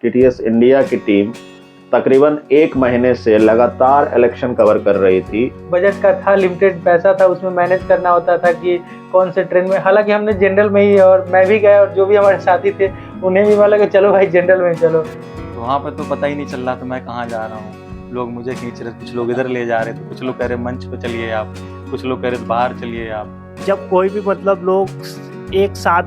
TTS India की team तकरीबन 1 महीने से लगातार इलेक्शन कवर कर रही थी। बजट का था, लिमिटेड पैसा था, उसमें मैनेज करना होता था कि कौन से ट्रेन में। हालांकि हमने जनरल में ही, और मैं भी गया और जो भी हमारे साथी थे उन्हें भी बोला कि चलो भाई जनरल में चलो। तो वहाँ पर तो पता ही नहीं चल रहा था मैं कहाँ जा रहा हूँ। लोग मुझे खींच रहे, कुछ लोग इधर ले जा रहे थे, कुछ लोग कह रहे मंच पे चलिए आप, कुछ लोग कह रहे बाहर चलिए आप। जब कोई भी लोग एक साथ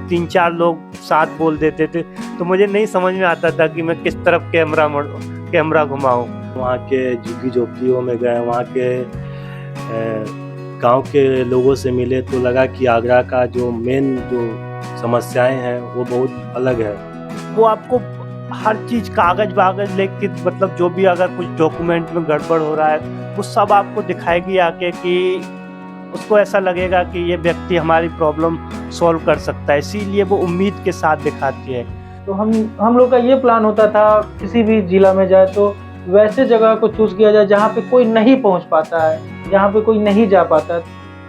3-4 लोग साथ बोल देते थे तो मुझे नहीं समझ में आता था कि मैं किस तरफ कैमरा घुमाऊं। वहाँ के झुग्गी झोपड़ियों में गए, वहाँ के गांव के लोगों से मिले तो लगा कि आगरा का जो मेन जो समस्याएं हैं वो बहुत अलग है। वो आपको हर चीज कागज बागज लेके जो भी अगर कुछ डॉक्यूमेंट में गड़बड़ हो रहा है वो सब आपको दिखाएगी आके कि उसको ऐसा लगेगा कि ये व्यक्ति हमारी प्रॉब्लम सॉल्व कर सकता है, इसीलिए वो उम्मीद के साथ दिखाती है। तो हम लोग का ये प्लान होता था किसी भी जिला में जाए तो वैसे जगह को चूज किया जाए जहाँ पे कोई नहीं पहुँच पाता है, जहाँ पे कोई नहीं जा पाता।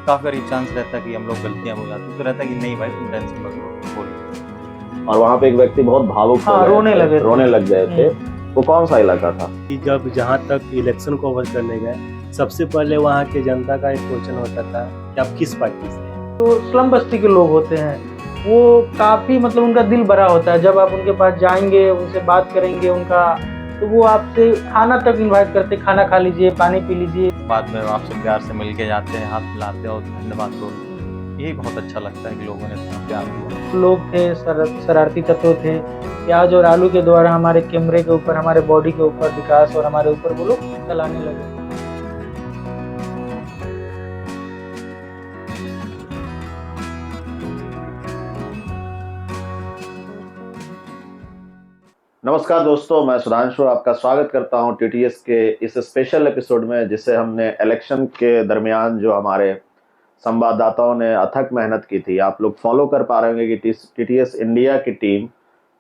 काफी बार चांस रहता है कि हम लोग गलतियां हो जाती, तो रहता है कि नहीं भाई तुम टेंशन मत लो, बोलिए। और वहाँ पे एक व्यक्ति बहुत भावुक हो गए, रोने लग गए थे। वो कौन सा इलाका था? जब जहाँ तक इलेक्शन कवर करने गए सबसे पहले वहाँ के जनता का एक क्वेश्चन होता था कि आप किस पार्टी से हैं। तो स्लम बस्ती के लोग होते हैं, वो काफ़ी उनका दिल बड़ा होता है। जब आप उनके पास जाएंगे, उनसे बात करेंगे उनका, तो वो आपसे खाना तक इनवाइट करते, खाना खा लीजिए, पानी पी लीजिए। बाद में आपसे प्यार से मिल के जाते हैं, हाथ मिलाते हैं और धन्यवाद बोलते हैं। यही बहुत अच्छा लगता है कि लोगों ने इतना प्यार दिया। लोग थे, शरारती तत्व थे। प्याज और आलू के द्वारा हमारे कैमरे के ऊपर, हमारे बॉडी के ऊपर, विकास और हमारे ऊपर वो लोग चलाने लगे। नमस्कार दोस्तों, मैं सुधांशु आपका स्वागत करता हूं टीटीएस के इस स्पेशल एपिसोड में, जिसे हमने इलेक्शन के दरमियान जो हमारे संवाददाताओं ने अथक मेहनत की थी। आप लोग फॉलो कर पा रहे होंगे कि टीटीएस इंडिया की टीम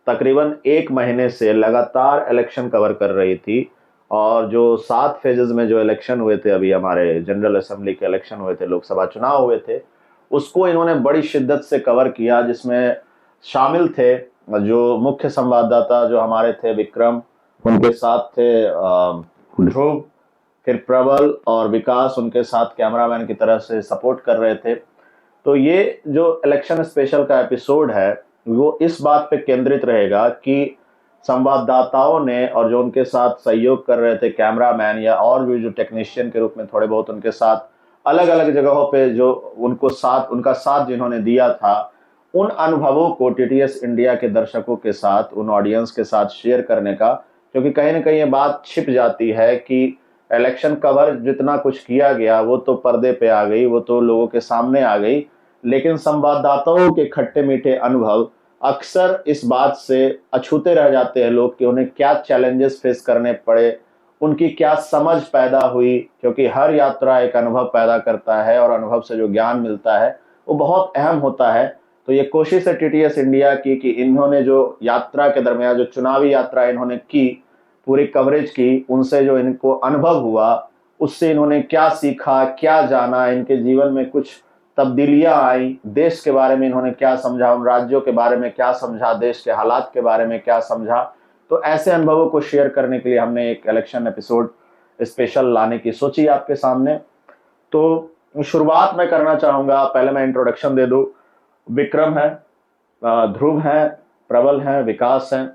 तकरीबन 1 महीने से लगातार इलेक्शन कवर कर रही थी। और जो 7 फेजेस में जो इलेक्शन हुए थे, अभी हमारे जनरल असेंबली के इलेक्शन हुए थे, लोकसभा चुनाव हुए थे, उसको इन्होंने बड़ी शिद्दत से कवर किया, जिसमें शामिल थे जो मुख्य संवाददाता जो हमारे थे विक्रम, उनके साथ थे ध्रुव, फिर प्रबल और विकास उनके साथ कैमरामैन की तरह से सपोर्ट कर रहे थे। तो ये जो इलेक्शन स्पेशल का एपिसोड है वो इस बात पे केंद्रित रहेगा कि संवाददाताओं ने और जो उनके साथ सहयोग कर रहे थे कैमरामैन या और भी जो टेक्नीशियन के रूप में थोड़े बहुत उनके साथ अलग अलग जगहों पे जो उनका साथ जिन्होंने दिया था, उन अनुभवों को टीटीएस इंडिया के दर्शकों के साथ, उन ऑडियंस के साथ शेयर करने का। क्योंकि कहीं ना कहीं ये बात छिप जाती है कि इलेक्शन कवर जितना कुछ किया गया वो तो पर्दे पे आ गई, वो तो लोगों के सामने आ गई, लेकिन संवाददाताओं के खट्टे मीठे अनुभव अक्सर इस बात से अछूते रह जाते हैं लोग कि उन्हें क्या चैलेंजेस फेस करने पड़े, उनकी क्या समझ पैदा हुई। क्योंकि हर यात्रा एक अनुभव पैदा करता है और अनुभव से जो ज्ञान मिलता है वो बहुत अहम होता है। तो ये कोशिश है टीटीएस इंडिया की कि इन्होंने जो यात्रा के दरमियान जो चुनावी यात्रा इन्होंने की, पूरी कवरेज की, उनसे जो इनको अनुभव हुआ उससे इन्होंने क्या सीखा, क्या जाना, इनके जीवन में कुछ तब्दीलियां आई, देश के बारे में इन्होंने क्या समझा, उन राज्यों के बारे में क्या समझा, देश के हालात के बारे में क्या समझा। तो ऐसे अनुभवों को शेयर करने के लिए हमने एक इलेक्शन एपिसोड स्पेशल लाने की सोची आपके सामने। तो शुरुआत मैं करना चाहूंगा, पहले मैं इंट्रोडक्शन दे दूं। विक्रम है, ध्रुव है, प्रबल है, विकास है।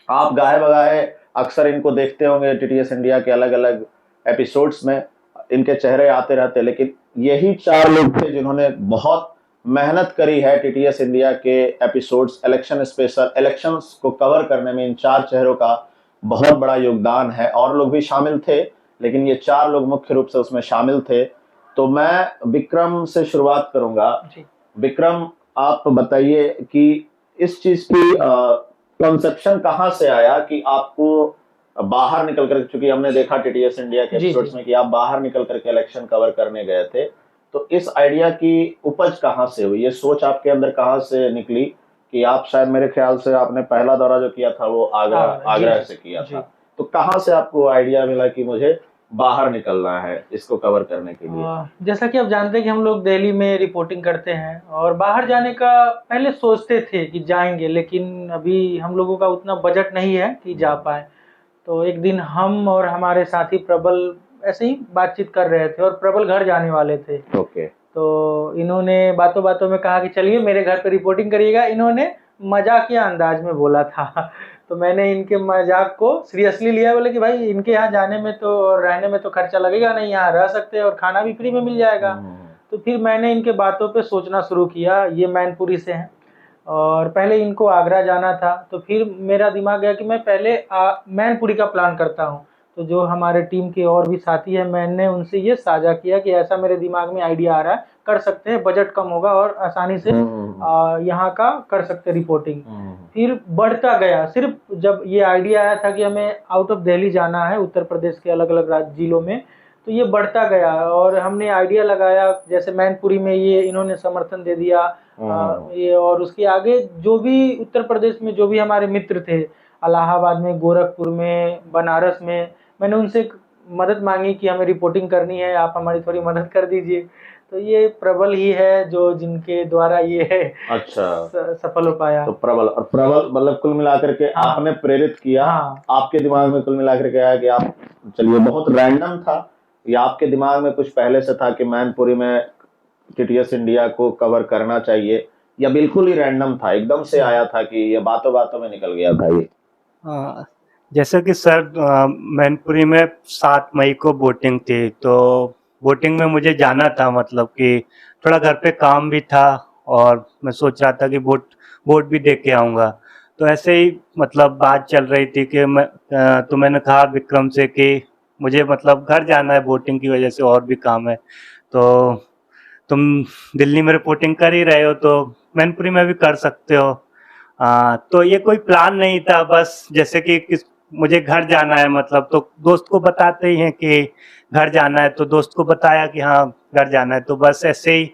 आप गाहे बगाहे अक्सर इनको देखते होंगे टीटीएस इंडिया के अलग अलग एपिसोड्स में, इनके चेहरे आते रहते, लेकिन यही 4 लोग थे जिन्होंने बहुत मेहनत करी है टीटीएस इंडिया के एपिसोड्स, इलेक्शन स्पेशल, इलेक्शंस को कवर करने में। इन 4 चेहरों का बहुत बड़ा योगदान है। और लोग भी शामिल थे, लेकिन ये 4 लोग मुख्य रूप से उसमें शामिल थे। तो मैं विक्रम से शुरुआत करूंगा। विक्रम, आप बताइए कि इस चीज की कंसेप्शन कहाँ से आया कि आपको बाहर निकल कर, चूंकि हमने देखा टीटीएस इंडिया के एपिसोड्स में कि आप बाहर निकल करके इलेक्शन कवर करने गए थे, तो इस आइडिया की उपज कहाँ से हुई, ये सोच आपके अंदर कहाँ से निकली कि आप, शायद मेरे ख्याल से आपने पहला दौरा जो किया था वो आगरा से किया था, तो कहाँ से आपको आइडिया मिला कि मुझे बाहर निकलना है इसको कवर करने के लिए? जैसा कि आप जानते हैं कि हम लोग दिल्ली में रिपोर्टिंग करते हैं और बाहर जाने का पहले सोचते थे कि जाएंगे, लेकिन अभी हम लोगों का उतना बजट नहीं है कि जा पाए। तो एक दिन हम और हमारे साथी प्रबल ऐसे ही बातचीत कर रहे थे और प्रबल घर जाने वाले थे। ओके। तो इन्होंने बातों बातों में कहा कि चलिए मेरे घर पे रिपोर्टिंग करिएगा। इन्होंने मजाकिया अंदाज में बोला था तो मैंने इनके मजाक को सीरियसली लिया, बोले कि भाई इनके यहाँ जाने में तो और रहने में तो खर्चा लगेगा नहीं, यहाँ रह सकते हैं और खाना भी फ्री में मिल जाएगा। तो फिर मैंने इनके बातों पे सोचना शुरू किया। ये मैनपुरी से हैं और पहले इनको आगरा जाना था, तो फिर मेरा दिमाग गया कि मैं पहले मैनपुरी का प्लान करता हूँ। तो जो हमारे टीम के और भी साथी हैं, मैंने उनसे ये साझा किया कि ऐसा मेरे दिमाग में आइडिया आ रहा है, कर सकते हैं, बजट कम होगा और आसानी से यहाँ का कर सकते रिपोर्टिंग। फिर बढ़ता गया। सिर्फ जब ये आइडिया आया था कि हमें आउट ऑफ दिल्ली जाना है, उत्तर प्रदेश के अलग अलग जिलों में, तो ये बढ़ता गया और हमने आइडिया लगाया। जैसे मैनपुरी में ये इन्होंने समर्थन दे दिया ये, और उसके आगे जो भी उत्तर प्रदेश में जो भी हमारे मित्र थे, इलाहाबाद में, गोरखपुर में, बनारस में, मैंने उनसे मदद मांगी कि हमें रिपोर्टिंग करनी है, आप हमारी थोड़ी मदद कर दीजिए। तो ये प्रबल ही है जो जिनके द्वारा ये अच्छा सफल हो पाया। तो प्रबल मतलब कुल मिलाकर के आपने प्रेरित किया। आपके दिमाग में कुल मिलाकर के आया कि आप चलिए, बहुत रैंडम था या आपके दिमाग में कुछ पहले से था कि मैनपुरी में टीटीएस इंडिया को कवर करना चाहिए, या बिल्कुल ही रैंडम था, एकदम से आया था कि ये बातों बातों में निकल गया था ये? जैसा कि सर मैनपुरी में 7 मई को वोटिंग थी, तो वोटिंग में मुझे जाना था, मतलब कि थोड़ा घर पे काम भी था और मैं सोच रहा था कि वोट भी दे के आऊँगा। तो ऐसे ही मतलब बात चल रही थी कि तो मैंने कहा विक्रम से कि मुझे मतलब घर जाना है, वोटिंग की वजह से और भी काम है, तो तुम दिल्ली में रिपोर्टिंग कर ही रहे हो तो मैनपुरी में भी कर सकते हो। तो ये कोई प्लान नहीं था, बस जैसे कि मुझे घर जाना है, मतलब तो दोस्त को बताते ही हैं कि घर जाना है, तो दोस्त को बताया कि हाँ घर जाना है, तो बस ऐसे ही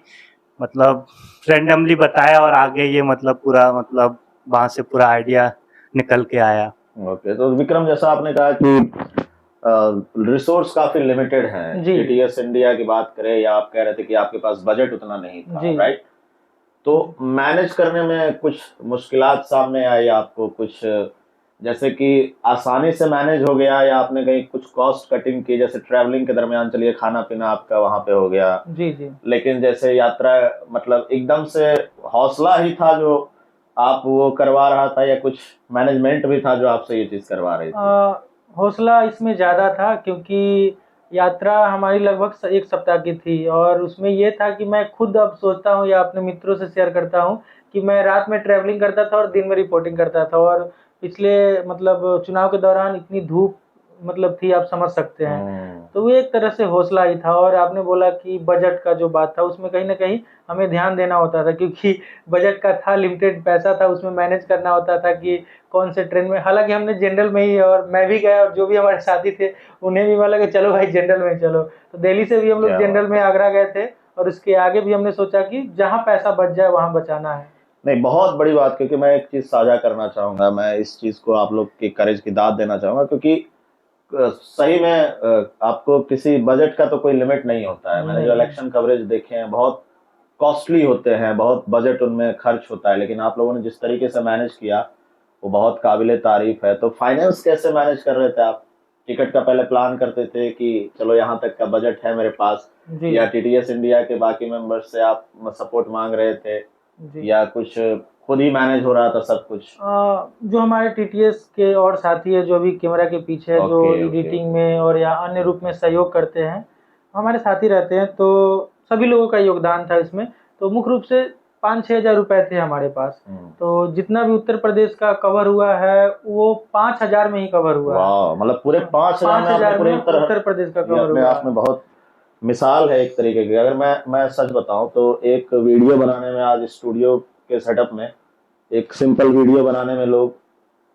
मतलब रैंडमली बताया और आगे ये मतलब पूरा मतलब वहाँ से पूरा आइडिया निकल के आया। ओके। तो विक्रम, जैसा आपने कहा कि रिसोर्स काफी लिमिटेड हैं, टीटीएस इंडिया की बात करें, या आप कह रहे थे कि आपके पास बजट उतना नहीं था, राइट? तो मैनेज करने में कुछ मुश्किलात सामने आई आपको? कुछ जैसे कि आसानी से मैनेज हो गया, या आपने कहीं कुछ कॉस्ट कटिंग की? जैसे ट्रैवलिंग के दरमियान चलिए खाना पीना आपका वहां पे हो गया, जी, लेकिन जैसे यात्रा मतलब एकदम से हौसला ही था जो आप वो करवा रहा था, या कुछ मैनेजमेंट भी था जो आपसे ये चीज करवा रही थी? हौसला इसमें ज़्यादा था क्योंकि यात्रा हमारी लगभग 1 सप्ताह की थी और उसमें ये था कि मैं खुद अब सोचता हूँ या अपने मित्रों से शेयर करता हूँ कि मैं रात में ट्रैवलिंग करता था और दिन में रिपोर्टिंग करता था, और पिछले मतलब चुनाव के दौरान इतनी धूप मतलब थी, आप समझ सकते हैं। तो वो एक तरह से हौसला ही था। और आपने बोला कि बजट का जो बात था, उसमें कहीं ना कहीं हमें ध्यान देना होता था क्योंकि बजट का था, लिमिटेड पैसा था, उसमें मैनेज करना होता था कि कौन से ट्रेन में। हालांकि हमने जनरल में ही, और मैं भी गया और जो भी हमारे साथी थे उन्हें भी बोला कि चलो भाई जनरल में चलो। तो दिल्ली से भी हम लोग जनरल में आगरा गए थे और उसके आगे भी हमने सोचा कि जहाँ पैसा बच जाए वहाँ बचाना है। नहीं, बहुत बड़ी बात, क्योंकि मैं एक चीज साझा करना चाहूंगा, मैं इस चीज को आप लोग की करेज की दाद देना चाहूंगा, क्योंकि सही में आपको किसी बजट का तो कोई लिमिट नहीं होता है। मैंने जो इलेक्शन कवरेज देखे हैं बहुत कॉस्टली होते हैं, बहुत बजट उनमें खर्च होता है, लेकिन आप लोगों ने जिस तरीके से मैनेज किया वो बहुत काबिले तारीफ है। तो फाइनेंस कैसे मैनेज कर रहे थे आप? टिकट का पहले प्लान करते थे कि चलो यहाँ तक का बजट है मेरे पास, या टीटीएस इंडिया के बाकी मेंबर्स से आप सपोर्ट मांग रहे थे, या कुछ खुद ही मैनेज हो रहा था सब कुछ? जो हमारे टीटीएस के और साथी है जो भी कैमरा के पीछे है, जो एडिटिंग में और या अन्य रूप में सहयोग करते हैं, हमारे साथी रहते हैं, तो सभी लोगों का योगदान था इसमें। तो मुख्य रूप से 5-6 हज़ार रुपए थे हमारे पास। तो जितना भी उत्तर प्रदेश का कवर हुआ है वो 5,000 में ही कवर हुआ है। मतलब पूरे 5,000 में उत्तर प्रदेश का कवर हुआ। आपने बहुत मिसाल है एक तरीके की। अगर मैं सच बताऊं तो एक वीडियो बनाने में, आज स्टूडियो के सेटअप में एक सिंपल वीडियो बनाने में लोग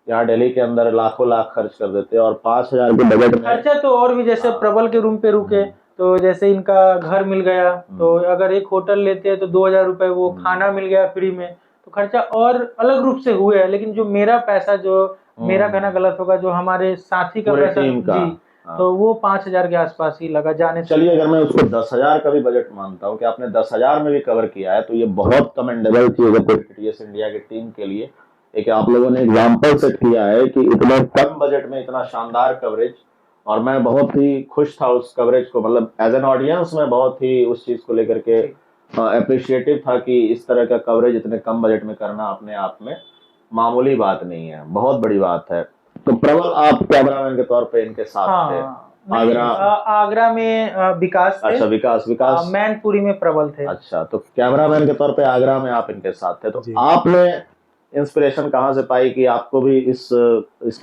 यहाँ दिल्ली के अंदर लाखों लाख खर्च कर देते हैं, और 5,000 के बजट में खर्चा तो और भी। जैसे प्रबल के रूम पे रुके तो जैसे इनका घर मिल गया, तो अगर एक होटल लेते हैं तो 2,000 रुपए वो खाना मिल गया फ्री में, तो खर्चा और अलग रूप से हुए है। लेकिन जो मेरा पैसा, जो मेरा कहना गलत होगा, जो हमारे साथी का पैसा, जी, हाँ। तो वो 5,000 के आसपास ही लगा जाने से। चलिए, अगर मैं उसको 10,000 का भी बजट मानता हूँ कि आपने 10,000 में भी कवर किया है, तो ये बहुत कमेंडेबल चीज है टीटीएस इंडिया की टीम के लिए। एक आप लोगों ने एग्जाम्पल सेट किया है कि इतना कम बजट में इतना शानदार कवरेज, और मैं बहुत ही खुश था उस कवरेज को, मतलब एज एन ऑडियंस मैं बहुत ही उस चीज को लेकर के अप्रिशिएटिव था कि इस तरह का कवरेज इतने कम बजट में करना अपने आप में मामूली बात नहीं है, बहुत बड़ी बात है। तो प्रबल, आप कैमरामैन के तौर पे इनके साथ थे। हाँ, आगरा, आगरा में विकास थे। अच्छा, विकास मैनपुरी में प्रबल थे। अच्छा, तो कैमरामैन के तौर पे आगरा में आप इनके साथ थे। तो जी। आपने इंस्पिरेशन कहाँ से पाई कि आपको भी इस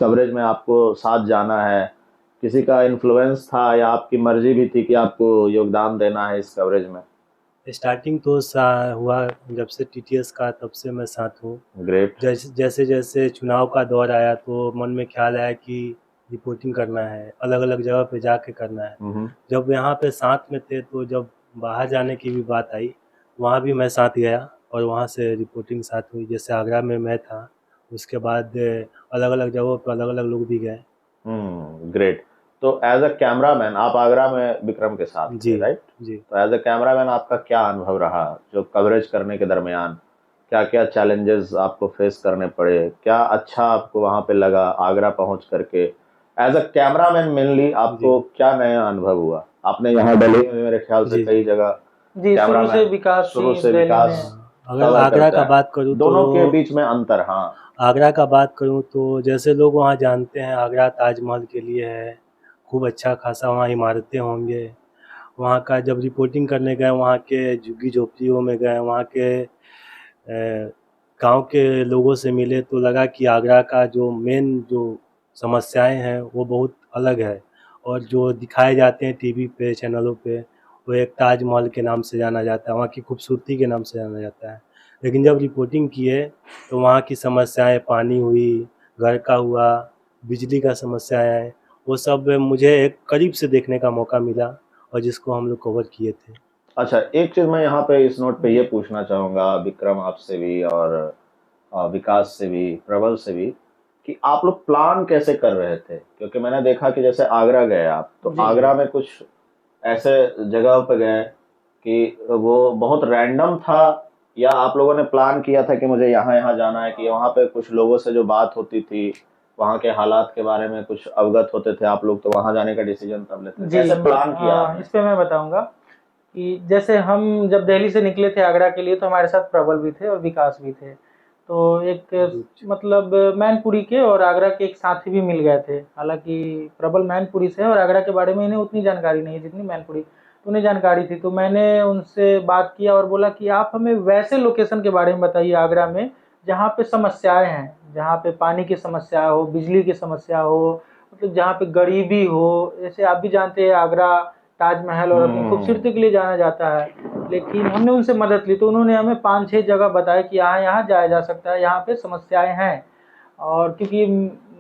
कवरेज में आपको साथ जाना है? किसी का इन्फ्लुएंस था या आपकी मर्जी भी थी कि आपको योगदान देना है इस कवरेज में? स्टार्टिंग तो हुआ जब से टीटीएस का, तब से मैं साथ हूँ। ग्रेट। जैसे जैसे चुनाव का दौर आया तो मन में ख्याल आया कि रिपोर्टिंग करना है, अलग अलग जगह पे जाके करना है। जब यहाँ पे साथ में थे तो जब बाहर जाने की भी बात आई, वहाँ भी मैं साथ गया और वहाँ से रिपोर्टिंग साथ हुई। जैसे आगरा में मैं था, उसके बाद अलग अलग जगहों पर अलग अलग लोग भी गए। ग्रेट। तो एज अ कैमरामैन आप आगरा में विक्रम के साथ जी, थे, राइट? जी। तो एज अ कैमरामैन आपका क्या अनुभव रहा जो कवरेज करने के दरमियान? क्या क्या चैलेंजेस आपको फेस करने पड़े? क्या अच्छा आपको वहां पे लगा आगरा पहुंच करके? एज अ कैमरामैन मेनली आपको क्या नया अनुभव हुआ? आपने यहाँ दिल्ली में मेरे ख्याल से जी, कई जगह जी, शुरू से विकास शुरू ही से दिल्ली विकास में। अगर कवर आगरा करता का है। बात करूँ दोनों के तो बीच में अंतर। हाँ, आगरा का बात करूँ तो जैसे लोग वहाँ जानते हैं, आगरा ताजमहल के लिए है, खूब अच्छा खासा वहाँ इमारतें होंगे। वहाँ का जब रिपोर्टिंग करने गए, वहाँ के झुग्गी झोपड़ियों में गए, वहाँ के गांव के लोगों से मिले तो लगा कि आगरा का जो मेन जो समस्याएं हैं वो बहुत अलग है, और जो दिखाए जाते हैं टीवी पे, चैनलों पे, वो एक ताजमहल के नाम से जाना जाता है, वहाँ की खूबसूरती के नाम से जाना जाता है। लेकिन जब रिपोर्टिंग किए तो वहाँ की समस्याएं, पानी हुई, घर का हुआ, बिजली का समस्याएं, वो सब मुझे एक करीब से देखने का मौका मिला और जिसको हम लोग कवर किए थे। अच्छा, एक चीज मैं यहाँ पे इस नोट पे ये पूछना चाहूंगा विक्रम आपसे भी, और विकास से भी, प्रबल से भी, कि आप लोग प्लान कैसे कर रहे थे? क्योंकि मैंने देखा कि जैसे आगरा गए आप, तो जी। आगरा में कुछ ऐसे जगह पे गए कि वो बहुत रैंडम था, या आप लोगों ने प्लान किया था कि मुझे यहाँ यहाँ जाना है, कि वहाँ पे कुछ लोगों से जो बात होती थी, वहाँ के हालात के बारे में कुछ अवगत होते थे आप लोग, तो वहाँ जाने का डिसीजन तब लेते थे? जी, कैसे प्लान किया आपने? इस पे मैं बताऊंगा कि जैसे हम जब दिल्ली से निकले थे आगरा के लिए, तो हमारे साथ प्रबल भी थे और विकास भी थे। तो एक मतलब मैनपुरी के और आगरा के एक साथी भी मिल गए थे। हालांकि प्रबल मैनपुरी से है और आगरा के बारे में इन्हें उतनी जानकारी नहीं है जितनी मैनपुरी, तो उन्हें जानकारी थी। तो मैंने उनसे बात किया और बोला कि आप हमें वैसे लोकेशन के बारे में बताइए आगरा में जहाँ पे समस्याएं हैं, जहाँ पे पानी की समस्या हो, बिजली की समस्या हो, मतलब जहाँ पे गरीबी हो। जैसे आप भी जानते हैं आगरा ताजमहल और अपनी खूबसूरती के लिए जाना जाता है। लेकिन हमने उनसे मदद ली तो उन्होंने हमें 5-6 जगह बताया कि यहाँ यहाँ जाया जा सकता है, यहाँ पे समस्याएं हैं। और क्योंकि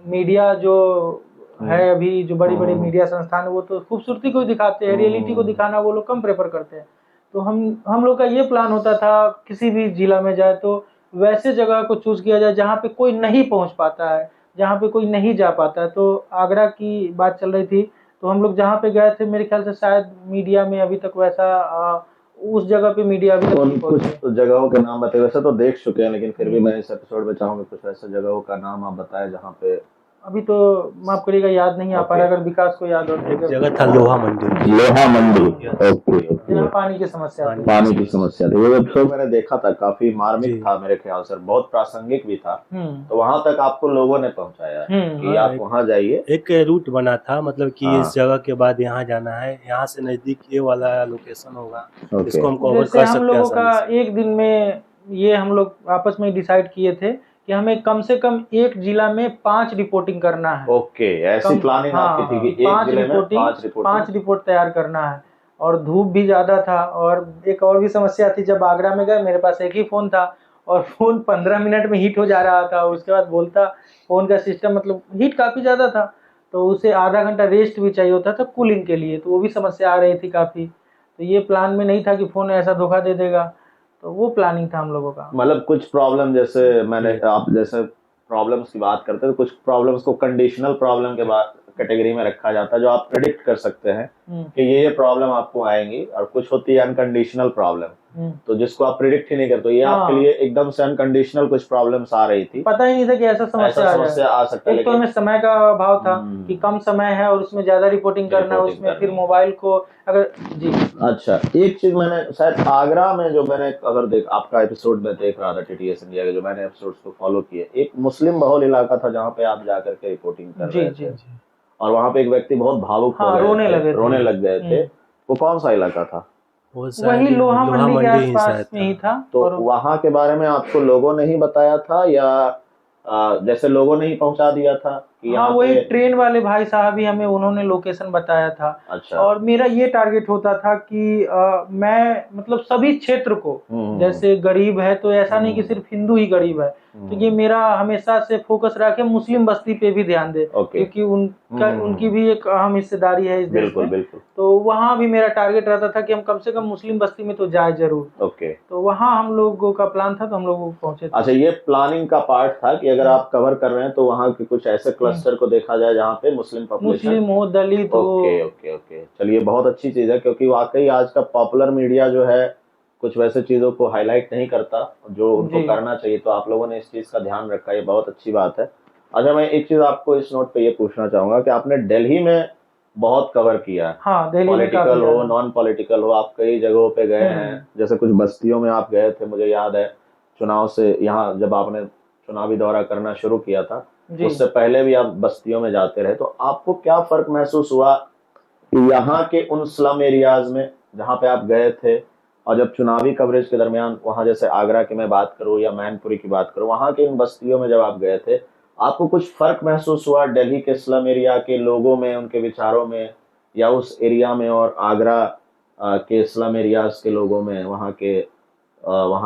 मीडिया जो है अभी, जो बड़ी बड़ी मीडिया संस्थान है, वो तो खूबसूरती को ही दिखाते हैं, रियलिटी को दिखाना वो लोग कम प्रेफर करते हैं। तो हम लोग का ये प्लान होता था किसी भी जिला में जाए तो वैसे जगह को चूज किया जाए जहाँ पे कोई नहीं पहुँच पाता है, जहाँ पे कोई नहीं जा पाता है। तो आगरा की बात चल रही थी, तो हम लोग जहाँ पे गए थे, मेरे ख्याल से शायद मीडिया में अभी तक वैसा उस जगह पे मीडिया अभी तक नहीं कुछ पहुंचे। जगहों के नाम बताए, वैसे तो देख चुके हैं, लेकिन फिर भी मैं इस एपिसोड में चाहूंगा कुछ ऐसे जगहों का नाम आप बताएं जहाँ पे। अभी तो माफ करिएगा याद नहीं आ पा रहा, अगर विकास को याद हो एक तो। जगह था लोहा मंडी। लोहा मंडी, ओके जहाँ पानी की समस्या थी। पानी की समस्या थी। वो एपिसोड मैंने देखा था, काफी मार्मिक जी। था मेरे ख्याल से, बहुत प्रासंगिक भी था। हम्म, तो वहां तक आपको लोगों ने पहुंचाया कि आप वहां जाइए। एक रूट बना था, मतलब कि हाँ। इस जगह के बाद यहाँ जाना है, यहाँ से नजदीक ये वाला लोकेशन होगा, ओके। इसको हम कवर जैसे कर हम सकते हैं लोगों का आसानी से। एक दिन में ये हम लोग आपस में डिसाइड किए थे कि हमें कम से कम एक जिला में 5 रिपोर्टिंग करना है। ओके, ऐसी प्लानिंग आपकी थी कि एक 5 जिले में 5 रिपोर्ट तैयार करना है। और धूप भी ज़्यादा था, और एक और भी समस्या थी, जब आगरा में गए मेरे पास एक ही फ़ोन था और फ़ोन 15 मिनट में हीट हो जा रहा था। उसके बाद बोलता फ़ोन का सिस्टम, मतलब हीट काफ़ी ज़्यादा था, तो उसे आधा घंटा रेस्ट भी चाहिए होता था कूलिंग के लिए, तो वो भी समस्या आ रही थी काफ़ी। तो ये प्लान में नहीं था कि फ़ोन ऐसा धोखा दे देगा, तो वो प्लानिंग था हम लोगों का। मतलब कुछ प्रॉब्लम, जैसे मैंने आप जैसे प्रॉब्लम्स की बात करते हैं, तो कुछ प्रॉब्लम्स को कंडीशनल प्रॉब्लम के कैटेगरी में रखा जाता है जो आप प्रेडिक्ट कर सकते हैं कि ये प्रॉब्लम आपको आएंगी, और कुछ होती है अनकंडीशनल प्रॉब्लम, तो जिसको आप प्रिडिक्ट ही नहीं करते। ये हाँ। आपके लिए एकदम से अनकंडीशनल कुछ प्रॉब्लम्स आ रही थी, पता ही नहीं था कि ऐसा समस्या आ समस्या आ सकता है, एक तो लेकिन हमें समय का अभाव था कि कम समय है और उसमें ज्यादा रिपोर्टिंग करना है, उसमें फिर मोबाइल को अगर जी। अच्छा, एक चीज मैंने शायद आगरा में जो मैंने अगर आपका एपिसोड में देख रहा था टीटीएस इंडिया के, जो मैंने एपिसोड्स को फॉलो किए, एक मुस्लिम बहुल इलाका था जहाँ पे आप जाकर के रिपोर्टिंग कर रहे थे, और वहाँ पे एक व्यक्ति बहुत भावुक हो गए, रोने लग गए थे। वो कौन सा इलाका था? वही लोहा मंडी के आसपास में ही था। तो वहाँ के बारे में आपको लोगों ने ही बताया था, या जैसे लोगों ने ही पहुंचा दिया था कि हाँ, वही ट्रेन वाले भाई साहब ही हमें उन्होंने लोकेशन बताया था। अच्छा। और मेरा ये टारगेट होता था कि मैं मतलब सभी क्षेत्र को, जैसे गरीब है तो ऐसा नहीं कि सिर्फ हिंदू ही गरीब है, तो ये मेरा हमेशा से फोकस रहा कि मुस्लिम बस्ती पे भी ध्यान दे, क्योंकि उनकी भी एक अहम हिस्सेदारी है इस देश में। बिल्कुल। तो वहाँ भी मेरा टारगेट रहता था कि हम कम से कम मुस्लिम बस्ती में तो जाए जरूर। तो वहाँ हम लोगों का प्लान था, तो हम लोग पहुंचे थे। अच्छा, ये प्लानिंग का पार्ट था कि अगर आप कवर कर रहे हैं तो वहाँ के कुछ ऐसे क्लस्टर को देखा जाए जहाँ पे मुस्लिम मुस्लिम हो, दलित हो। ओके, चलिए, बहुत अच्छी चीज है, क्योंकि वाकई आज का पॉपुलर मीडिया जो है कुछ वैसे चीजों को हाईलाइट नहीं करता जो उनको करना चाहिए, तो आप लोगों ने इस चीज का ध्यान रखा, ये बहुत अच्छी बात है। अच्छा, मैं एक चीज आपको इस नोट पे ये पूछना चाहूंगा कि आपने दिल्ली में बहुत कवर किया है। हाँ, पॉलिटिकल हो, नॉन पॉलिटिकल हो, आप कई जगहों पे गए हैं, जैसे कुछ बस्तियों में आप गए थे, मुझे याद है चुनाव से यहाँ जब आपने चुनावी दौरा करना शुरू किया था, उससे पहले भी आप बस्तियों में जाते रहे, तो आपको क्या फर्क महसूस हुआ कि यहाँ के उन स्लम एरियाज में जहाँ पे आप गए थे, और जब चुनावी कवरेज के दरमियान वहाँ, जैसे आगरा की मैं बात करूँ या मैनपुरी की बात करूँ, वहाँ के इन बस्तियों में जब आप गए थे, आपको कुछ फर्क महसूस हुआ दिल्ली के स्लम एरिया के लोगों में, उनके विचारों में, या उस एरिया में और आगरा के स्लम एरियाज के लोगों में, वहाँ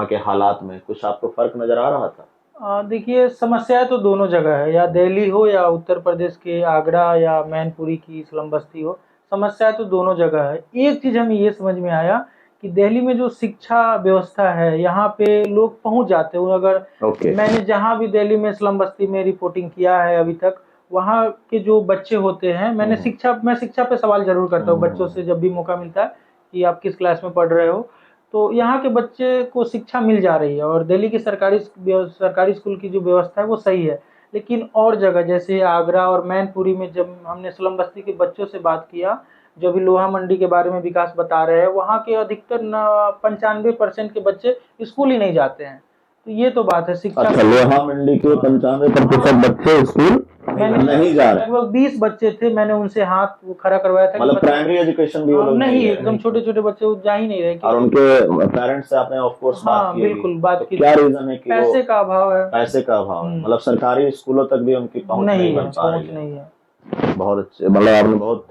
के हालात में कुछ आपको फर्क नजर आ रहा था? देखिए, समस्याएं तो दोनों जगह है, या दिल्ली हो या उत्तर प्रदेश के आगरा या मैनपुरी की स्लम बस्ती हो, समस्याएं तो दोनों जगह है। एक चीज हमें ये समझ में आया कि दिल्ली में जो शिक्षा व्यवस्था है, यहाँ पे लोग पहुंच जाते हैं। अगर मैंने जहाँ भी दिल्ली में स्लम बस्ती में रिपोर्टिंग किया है अभी तक, वहाँ के जो बच्चे होते हैं, मैं शिक्षा पे सवाल जरूर करता हूँ बच्चों से जब भी मौका मिलता है कि आप किस क्लास में पढ़ रहे हो, तो यहाँ के बच्चे को शिक्षा मिल जा रही है, और दिल्ली की सरकारी स्कूल की जो व्यवस्था है वो सही है। लेकिन और जगह जैसे आगरा और मैनपुरी में जब हमने स्लम बस्ती के बच्चों से बात किया, जो भी लोहा मंडी के बारे में विकास बता रहे हैं, वहाँ के अधिकतर 95% के बच्चे स्कूल ही नहीं जाते हैं। तो ये तो बात है शिक्षा। अच्छा, लोहा मंडी के 95% बच्चे स्कूल नहीं जा रहे? लगभग 20 बच्चे थे, मैंने उनसे हाथ वो खड़ा करवाया था। मतलब प्राइमरी एजुकेशन भी वो लोग नहीं, एकदम छोटे छोटे बच्चे जा ही नहीं रहे। और उनके पेरेंट्स से आपने ऑफ कोर्स बात की? बिल्कुल बात की। क्या रीजन है कि पैसे का अभाव है। पैसे का अभाव है, मतलब सरकारी स्कूलों तक भी उनकी पहुंच नहीं बन पा रही है। बहुत अच्छे, मतलब आपने बहुत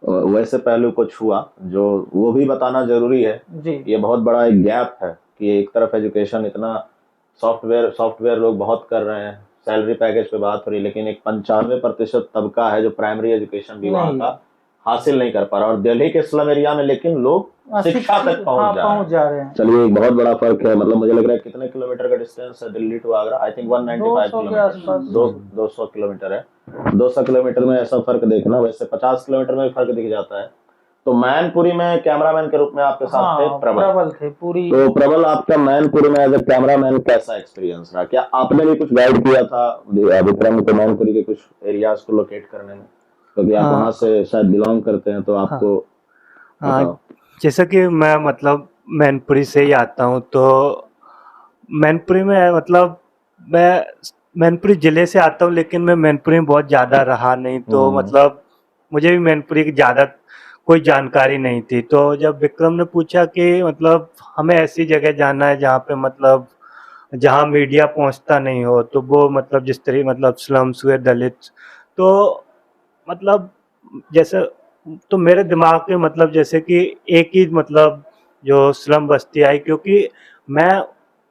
वैसे पहलू को छुआ जो वो भी बताना जरूरी है जी। ये बहुत बड़ा एक गैप है कि एक तरफ एजुकेशन इतना सॉफ्टवेयर लोग बहुत कर रहे हैं, सैलरी पैकेज पे बात हो रही है, लेकिन एक 95% तबका है जो प्राइमरी एजुकेशन भी वहाँ का हासिल नहीं कर पा रहा, और दिल्ली के स्लम एरिया में लेकिन लोग शिक्षा तक पहुंच जा रहे हैं। चलिए, एक बहुत बड़ा फर्क है। मतलब मुझे लग रहा है कितने किलोमीटर का डिस्टेंस है Delhi to Agra? I think 195 kilometre, 200 kilometre है। 200 किलोमीटर में ऐसा फर्क देखना, वैसे 50 किलोमीटर में फर्क दिख जाता है। तो मैनपुरी में कैमरामैन के रूप में आपके साथ थे प्रबल थे पूरी। तो प्रबल, आपका मैनपुरी में एज ए कैमरामैन कैसा एक्सपीरियंस रहा? क्या आपने भी कुछ गाइड किया था विक्रम को मैनपुरी के कुछ एरियाज को लोकेट करने में, क्योंकि आप वहाँ से शायद बिलोंग करते हैं, तो आपको जैसा कि मैं मतलब मैनपुरी से ही आता हूँ, तो मैनपुरी में मतलब मैं मैनपुरी जिले से आता हूँ, लेकिन मैं मैनपुरी में बहुत ज़्यादा रहा नहीं, तो मतलब मुझे भी मैनपुरी की ज़्यादा कोई जानकारी नहीं थी। तो जब विक्रम ने पूछा कि मतलब हमें ऐसी जगह जाना है जहाँ पे मतलब जहाँ मीडिया पहुँचता नहीं हो, तो वो मतलब जिस तरह मतलब स्लम्स हुए, दलित, तो मतलब जैसे तो मेरे दिमाग में मतलब जैसे कि एक ही मतलब जो स्लम बस्ती आई, क्योंकि मैं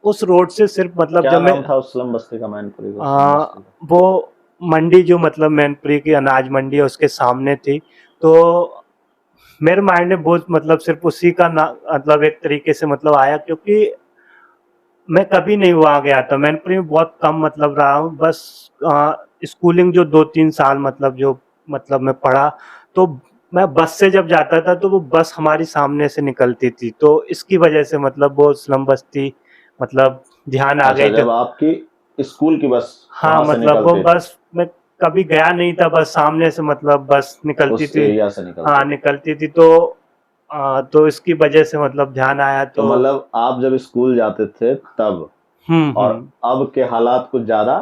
उस रोड से सिर्फ मतलब जब मैं था उस स्लम बस्ती का मैनपुरी वो मंडी जो मतलब मैनपुरी की अनाज मंडी है उसके सामने थी, तो मेरे माइंड में बहुत मतलब सिर्फ उसी का मतलब एक तरीके से मतलब आया, क्योंकि मैं कभी नहीं वहाँ गया था, मैनपुरी में बहुत कम मतलब रहा हूँ, बस स्कूलिंग जो 2-3 साल मतलब जो मतलब मैं पढ़ा, तो मैं बस से जब जाता था तो वो बस हमारी सामने से निकलती थी, तो इसकी वजह से मतलब वो स्लम बस्ती मतलब ध्यान आ अच्छा, गई। जब आपकी स्कूल की बस हाँ, वहां से मतलब वो निकलती थी, बस मैं कभी गया नहीं था, बस सामने से मतलब बस निकलती उस थी। एरिया से निकलती हाँ, थी। निकलती थी, तो इसकी वजह से मतलब ध्यान आया तो तो। मतलब आप जब स्कूल जाते थे तब, और हम्म। अब के हालात कुछ ज्यादा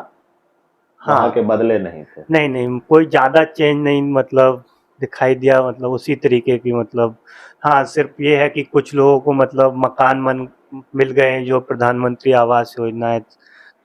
वहां के हाँ, बदले नहीं थे। नहीं नहीं, कोई ज्यादा चेंज नहीं मतलब दिखाई दिया, मतलब उसी तरीके की मतलब। हाँ, सिर्फ ये है कि कुछ लोगों को मतलब मकान मिल गए हैं, जो प्रधानमंत्री आवास योजना है,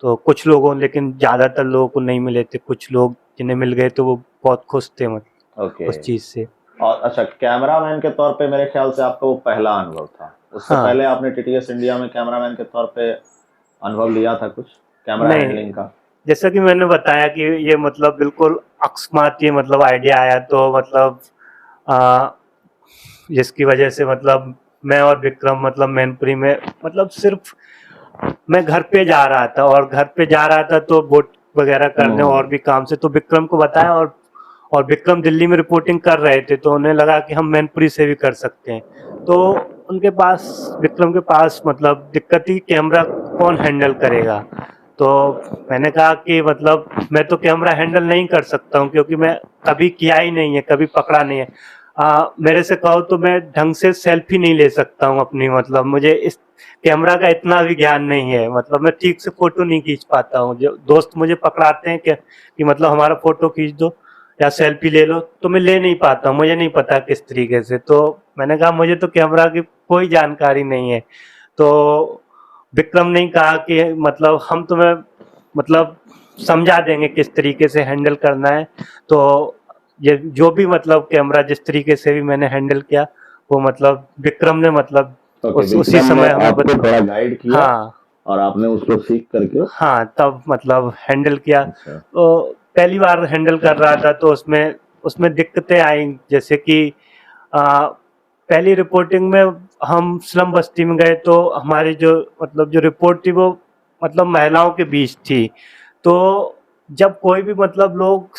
तो कुछ लोगों, लेकिन ज्यादातर लोगों को नहीं मिले थे। कुछ लोग जिन्हें मिल गए तो वो बहुत खुश थे मतलब ओके। उस चीज से। और अच्छा, कैमरामैन के तौर पे मेरे ख्याल से आपका वो पहला अनुभव था। उससे हाँ, पहले आपने टीटीएस इंडिया में कैमरामैन के तौर पे अनुभव लिया था कुछ कैमरा नहीं, हैंडलिंग का? जैसा कि मैंने बताया कि ये मतलब बिल्कुल अकस्मात ये मतलब आइडिया आया, तो मतलब आ, जिसकी वजह से मतलब मैं और विक्रम मतलब मैनपुरी में मतलब सिर्फ मैं घर पे जा रहा था, और घर पे जा रहा था तो बोट वगैरह करने और भी काम से, तो विक्रम को बताया, और विक्रम दिल्ली में रिपोर्टिंग कर रहे थे, तो उन्हें लगा कि हम मैनपुरी से भी कर सकते हैं। तो उनके पास, विक्रम के पास मतलब दिक्कत थी, कैमरा कौन हैंडल करेगा। तो मैंने कहा कि मतलब मैं तो कैमरा हैंडल नहीं कर सकता हूँ, क्योंकि मैं कभी किया ही नहीं है, कभी पकड़ा नहीं है। मेरे से कहो तो मैं ढंग से सेल्फी नहीं ले सकता हूँ अपनी, मतलब मुझे इस कैमरा का इतना भी ज्ञान नहीं है, मतलब मैं ठीक से फोटो नहीं खींच पाता हूँ। जो दोस्त मुझे पकड़ाते हैं कि मतलब हमारा फोटो खींच दो या सेल्फी ले लो, तो मैं ले नहीं पाता हूँ, मुझे नहीं पता किस तरीके से। तो मैंने कहा मुझे तो कैमरा की कोई जानकारी नहीं है। तो विक्रम ने कहा कि मतलब हम तुम्हें मतलब समझा देंगे किस तरीके से हैंडल करना है। तो ये जो भी मतलब कैमरा जिस तरीके से भी मैंने हैंडल किया, वो मतलब विक्रम ने मतलब ओके, उसी विक्रम ने समय हमें आपको थोड़ा गाइड किया हाँ, और आपने उसको सीख करके। हाँ, तब मतलब हैंडल किया। अच्छा। तो पहली बार हैंडल कर रहा था, तो उसमें उसमें दिक्कतें आई, जैसे कि पहली रिपोर्टिंग में हम स्लम बस्ती में गए, तो हमारी जो मतलब जो रिपोर्ट थी वो मतलब महिलाओं के बीच थी। तो जब कोई भी मतलब लोग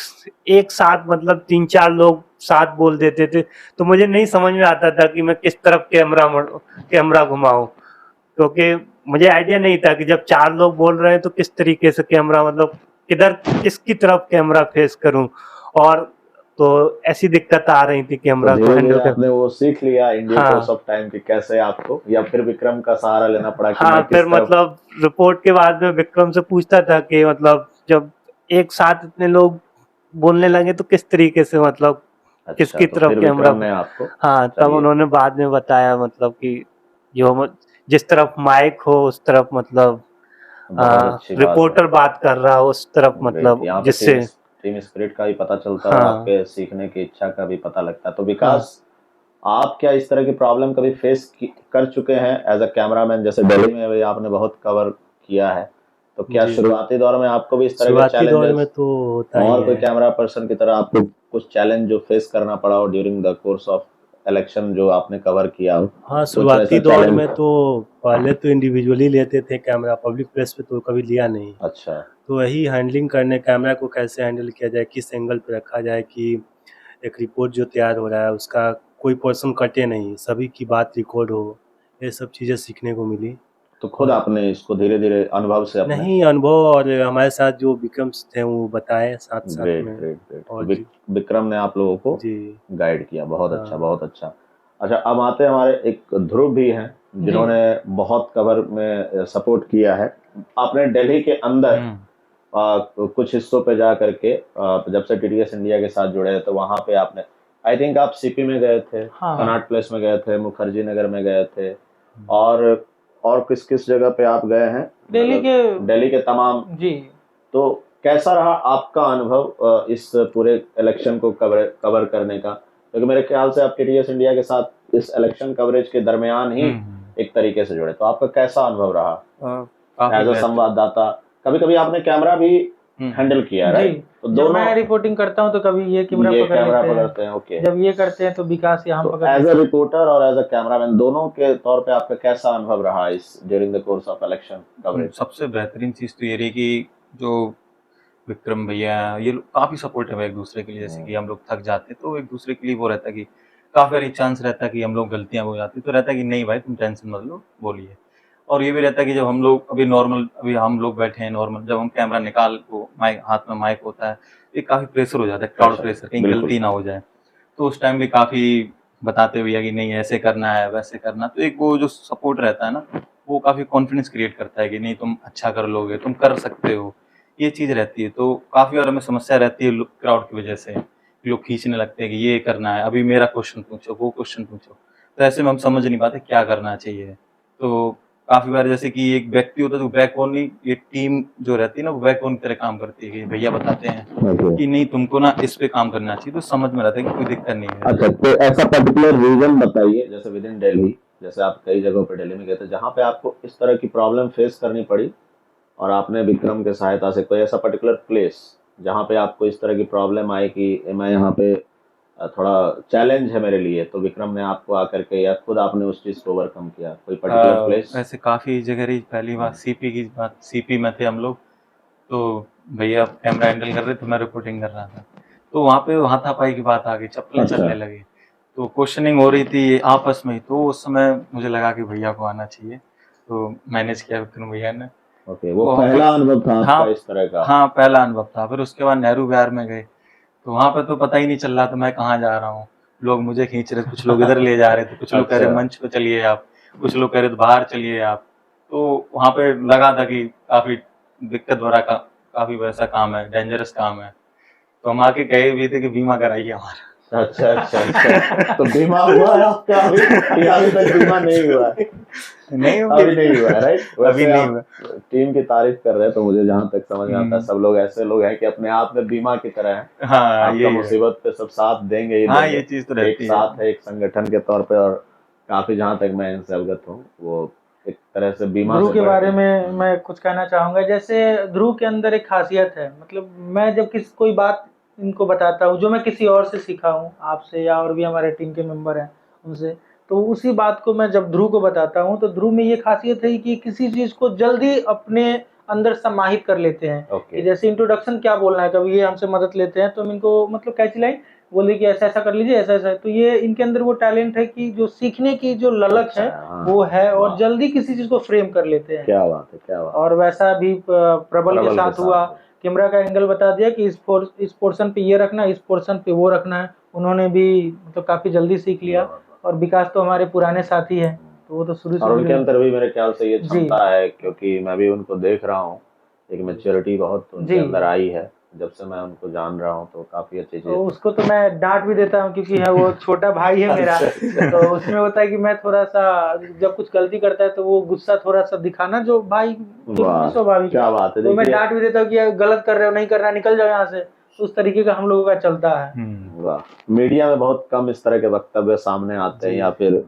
एक साथ मतलब 3-4 लोग साथ बोल देते थे, तो मुझे नहीं समझ में आता था कि मैं किस तरफ कैमरा घुमाऊं, क्योंकि मुझे आइडिया नहीं था कि जब 4 लोग बोल रहे हैं तो किस तरीके से कैमरा मतलब किधर किसकी तरफ कैमरा फेस करूं। और तो ऐसी दिक्कत आ रही थी तो कैमरा को धीरे धीरे हैंडल कर। आपने वो सीख लिया इन ड्यू कोर्स हाँ, ऑफ टाइम कि कैसे आपको, या फिर विक्रम का सहारा लेना पड़ा कि हाँ, मैं फिर किस तरफ? मतलब रिपोर्ट के बाद में विक्रम से पूछता था कि मतलब जब एक साथ इतने लोग बोलने लगे तो किस तरीके से मतलब अच्छा, किसकी तो तरफ फिर कैमरा। विक्रम ने आपको, हाँ, तब चलिए, उन्होंने बाद में बताया मतलब कि जिस तरफ माइक हो उस तरफ मतलब बहुत अच्छी बात है। रिपोर्टर बात कर रहा हो उस तरफ ग्रेट, मतलब यहाँ पे जिससे। टीम स्पिरिट का भी पता चलता है और हाँ, आपके सीखने की इच्छा का भी पता लगता है। तो हाँ, विकास, आप क्या इस तरह की प्रॉब्लम कभी कर चुके हैं एज अ कैमरामैन? जैसे दिल्ली में भी आपने बहुत कवर किया है, तो क्या जी। शुरुआती दौर में आपको भी इस तरह के शुरुआती दौर में चैलेंजेस, तो होता ही और कोई है। कैमरा पर्सन की तरह आपको कुछ चैलेंज जो फेस करना पड़ा हो during the course of election जो आपने कवर किया हो, हाँ, कुछ शुरुआती वैसा दौर चैलेंज? में तो पहले तो इंडिविजुअली लेते थे कैमरा, पब्लिक प्लेस पे तो कभी लिया नहीं। अच्छा। तो वही हैंडलिंग करने, कैमरा को कैसे हैंडल किया जाए, किस एंगल पे रखा जाए कि एक रिपोर्ट जो तैयार हो रहा है उसका कोई पोर्शन कटे नहीं, सभी की बात रिकॉर्ड हो, ये सब चीज़ें सीखने को मिली। तो खुद और आपने इसको धीरे धीरे अनुभव से अपने? नहीं, अनुभव और हमारे साथ जो विक्रम्स थे वो बताए साथ साथ ग्रेट में। Great great. और जी। विक्रम ने आप लोगों को जी। गाइड किया, बहुत अच्छा हाँ। बहुत अच्छा। अच्छा, अब आते हैं हमारे एक ध्रुव भी हैं जी जिन्होंने बहुत कवर में सपोर्ट किया है। आपने दिल्ली के अंदर कुछ हिस्सों पे जा करके, जब से टीटीएस इंडिया के साथ जुड़े हैं, तो वहां पे आपने, आई थिंक आप सीपी में गए थे, हाँ कनॉट प्लेस में गए थे, मुखर्जी नगर में गए थे, और किस किस जगह पे आप गए हैं? दिल्ली मतलब के दिल्ली के तमाम। जी तो कैसा रहा आपका अनुभव इस पूरे इलेक्शन को कवर करने का? क्योंकि मेरे ख्याल से आप टीटीएस इंडिया के साथ इस इलेक्शन कवरेज के दरमियान ही एक तरीके से जुड़े, तो आपका कैसा अनुभव रहा काफी एज अ बेहतर। संवाददाता? कभी कभी आपने कैमरा भी हैंडल किया, जी राइट? तो जब दोनों, मैं रिपोर्टिंग करता हूँ तो कभी ये कैमरा ये पकड़ कैमरा लेते हैं, पकड़ते हैं, ओके। जब ये करते हैं तो विकास यहाँ तो पकड़ एज लेते अ हैं। रिपोर्टर और एज अ कैमरामैन दोनों के तौर पे आपका कैसा अनुभव रहा इस during the course of election coverage? सबसे बेहतरीन चीज़ तो ये रही कि जो विक्रम भैया, ये लोग काफ़ी सपोर्टिव है एक दूसरे के लिए। जैसे कि हम लोग थक जाते हैं तो एक दूसरे के लिए वो रहता है कि काफ़ी बारी चांस रहता है कि हम लोग गलतियाँ हो जाती है, तो रहता है कि नहीं भाई तुम टेंशन मत लो, बोलिए। और ये भी रहता है कि जब हम लोग अभी हम लोग बैठे हैं नॉर्मल, जब हम कैमरा निकाल वो माइक हाथ में माइक होता है, ये काफ़ी प्रेशर हो जाता है, क्राउड प्रेशर, कहीं बिल्कुल। गलती ना हो जाए। तो उस टाइम भी काफ़ी बताते भैया कि नहीं ऐसे करना है, वैसे करना। तो एक वो जो सपोर्ट रहता है ना, वो काफ़ी कॉन्फिडेंस क्रिएट करता है कि नहीं तुम अच्छा कर लोगे, तुम कर सकते हो। ये चीज़ रहती है। तो काफ़ी बार हमें समस्या रहती है क्राउड की वजह से, लोग खींचने लगते हैं कि ये करना है, अभी मेरा क्वेश्चन पूछो, वो क्वेश्चन पूछो। तो ऐसे में हम समझ नहीं पाते क्या करना चाहिए। तो काफ़ी बार जैसे कि एक व्यक्ति होता है तो बैकबोन नहीं, ये टीम जो रहती है ना वो बैकबोन की तरह काम करती है कि भैया बताते हैं कि नहीं तुमको ना इस पे काम करना चाहिए, तो समझ में रहता है कि कोई दिक्कत नहीं है। अच्छा, तो ऐसा पर्टिकुलर रीजन बताइए, जैसे विद इन दिल्ली, जैसे आप कई जगहों पे दिल्ली में गए थे जहाँ पे आपको इस तरह की प्रॉब्लम फेस करनी पड़ी और आपने विक्रम के सहायता से कोई ऐसा पर्टिकुलर प्लेस जहाँ पे आपको इस तरह की प्रॉब्लम आई कि मैं यहाँ पे थोड़ा चैलेंज है मेरे लिए, तो विक्रम ने आपको आकर के या खुद आपने उस चीज को ओवरकम किया, कोई पर्टिकुलर प्लेस? वैसे काफ़ी जगह रही। पहली बात सीपी की बात, सीपी में थे हम लोग, तो भैया कैमरा हैंडल कर रहे थे, मैं रिपोर्टिंग कर रहा था। तो वहाँ पे हाथापाई की बात आ गई, चप्पलें अच्छा। चलने लगी। तो क्वेश्चनिंग हो रही थी आपस में ही, तो उस समय मुझे लगा कि भैया को आना चाहिए, तो मैनेज किया विक्रम भैया ने। ओके, वो वो पहला अनुभव था आपका हाँ, इस तरह का? हाँ पहला अनुभव था। फिर उसके बाद नेहरू विहार में गए, तो वहाँ पे तो पता ही नहीं चल रहा था मैं कहाँ जा रहा हूँ। लोग मुझे खींच रहे थे, कुछ लोग इधर ले जा रहे थे, कुछ लोग कह रहे अच्छा। मंच पे चलिए आप, कुछ लोग कह रहे थे बाहर चलिए आप। तो वहाँ पे लगा था कि काफ़ी दिक्कत भरा काफ़ी वैसा काम है, डेंजरस काम है। तो हम आके कहे भी थे कि बीमा कराइए हमारा। अच्छा अच्छा अच्छा, तो बीमा हुआ है आपका अभी या अभी तक बीमा नहीं हुआ है? नहीं अभी नहीं हुआ है, राइट? अभी वैसे नहीं आप हुआ। टीम की तारीफ कर रहे हैं तो मुझे जहां तक समझ में आता है सब लोग ऐसे लोग हैं कि अपने आप में बीमा की तरह हैं। हाँ आपका ये मुसीबत पे सब साथ देंगे ही हाँ देंगे। ये चीज़ तो एक रहती है। साथ है, एक संगठन के तौर पे। और काफी जहां तक मैं इनसे अवगत हूँ, वो एक तरह से बीमा ध्रुव से के बढ़ बारे के। में मैं कुछ कहना चाहूंगा। जैसे ध्रुव के अंदर एक खासियत है, मतलब मैं जब कोई बात इनको बताता हूँ जो मैं किसी और से सीखा हूँ, आपसे या और भी हमारे टीम के मेंबर हैं उनसे, तो उसी बात को मैं जब ध्रुव को बताता हूँ तो ध्रुव में ये खासियत है कि किसी चीज को जल्दी अपने अंदर समाहित कर लेते हैं। ओके। कि जैसे इंट्रोडक्शन क्या बोलना है, कभी ये हमसे मदद लेते हैं तो हम इनको मतलब कैची लाइन बोले कि ऐसा ऐसा कर लीजिए, ऐसा ऐसा। तो ये इनके अंदर वो टैलेंट है कि जो सीखने की जो ललक अच्छा, है हाँ, वो है, और वाह। जल्दी किसी चीज को फ्रेम कर लेते हैं। क्या बात है, क्या बात और वैसा भी प्रबल के साथ हुआ। हुआ। कैमरा का एंगल बता दिया कि इस पोर्शन पे ये रखना है, इस पोर्शन पे वो रखना है। उन्होंने भी मतलब काफी जल्दी सीख लिया। और विकास तो हमारे पुराने साथी हैं, तो वो तो शुरू और से उनके अंदर भी मेरे ख्याल से ये जी। क्षमता है, क्योंकि मैं भी उनको देख रहा हूँ, एक मैच्योरिटी बहुत उनके जी। अंदर आई है जब से मैं उनको जान रहा हूँ, तो काफी अच्छी तो चीज। उसको तो मैं डांट भी देता हूँ क्योंकि है वो छोटा भाई है मेरा। तो उसमें होता है कि मैं थोड़ा सा जब कुछ गलती करता है तो वो गुस्सा थोड़ा सा दिखाना जो भाई के रूप में स्वाभाविक क्या है। बात है। तो मैं देखिए, डांट भी देता हूँ कि गलत कर रहे हो, नहीं करना, निकल जाओ यहाँ से। तो उस तरीके का हम लोगों का चलता है। वाह, मीडिया में बहुत कम इस तरह के वक्तव्य सामने आते हैं, या फिर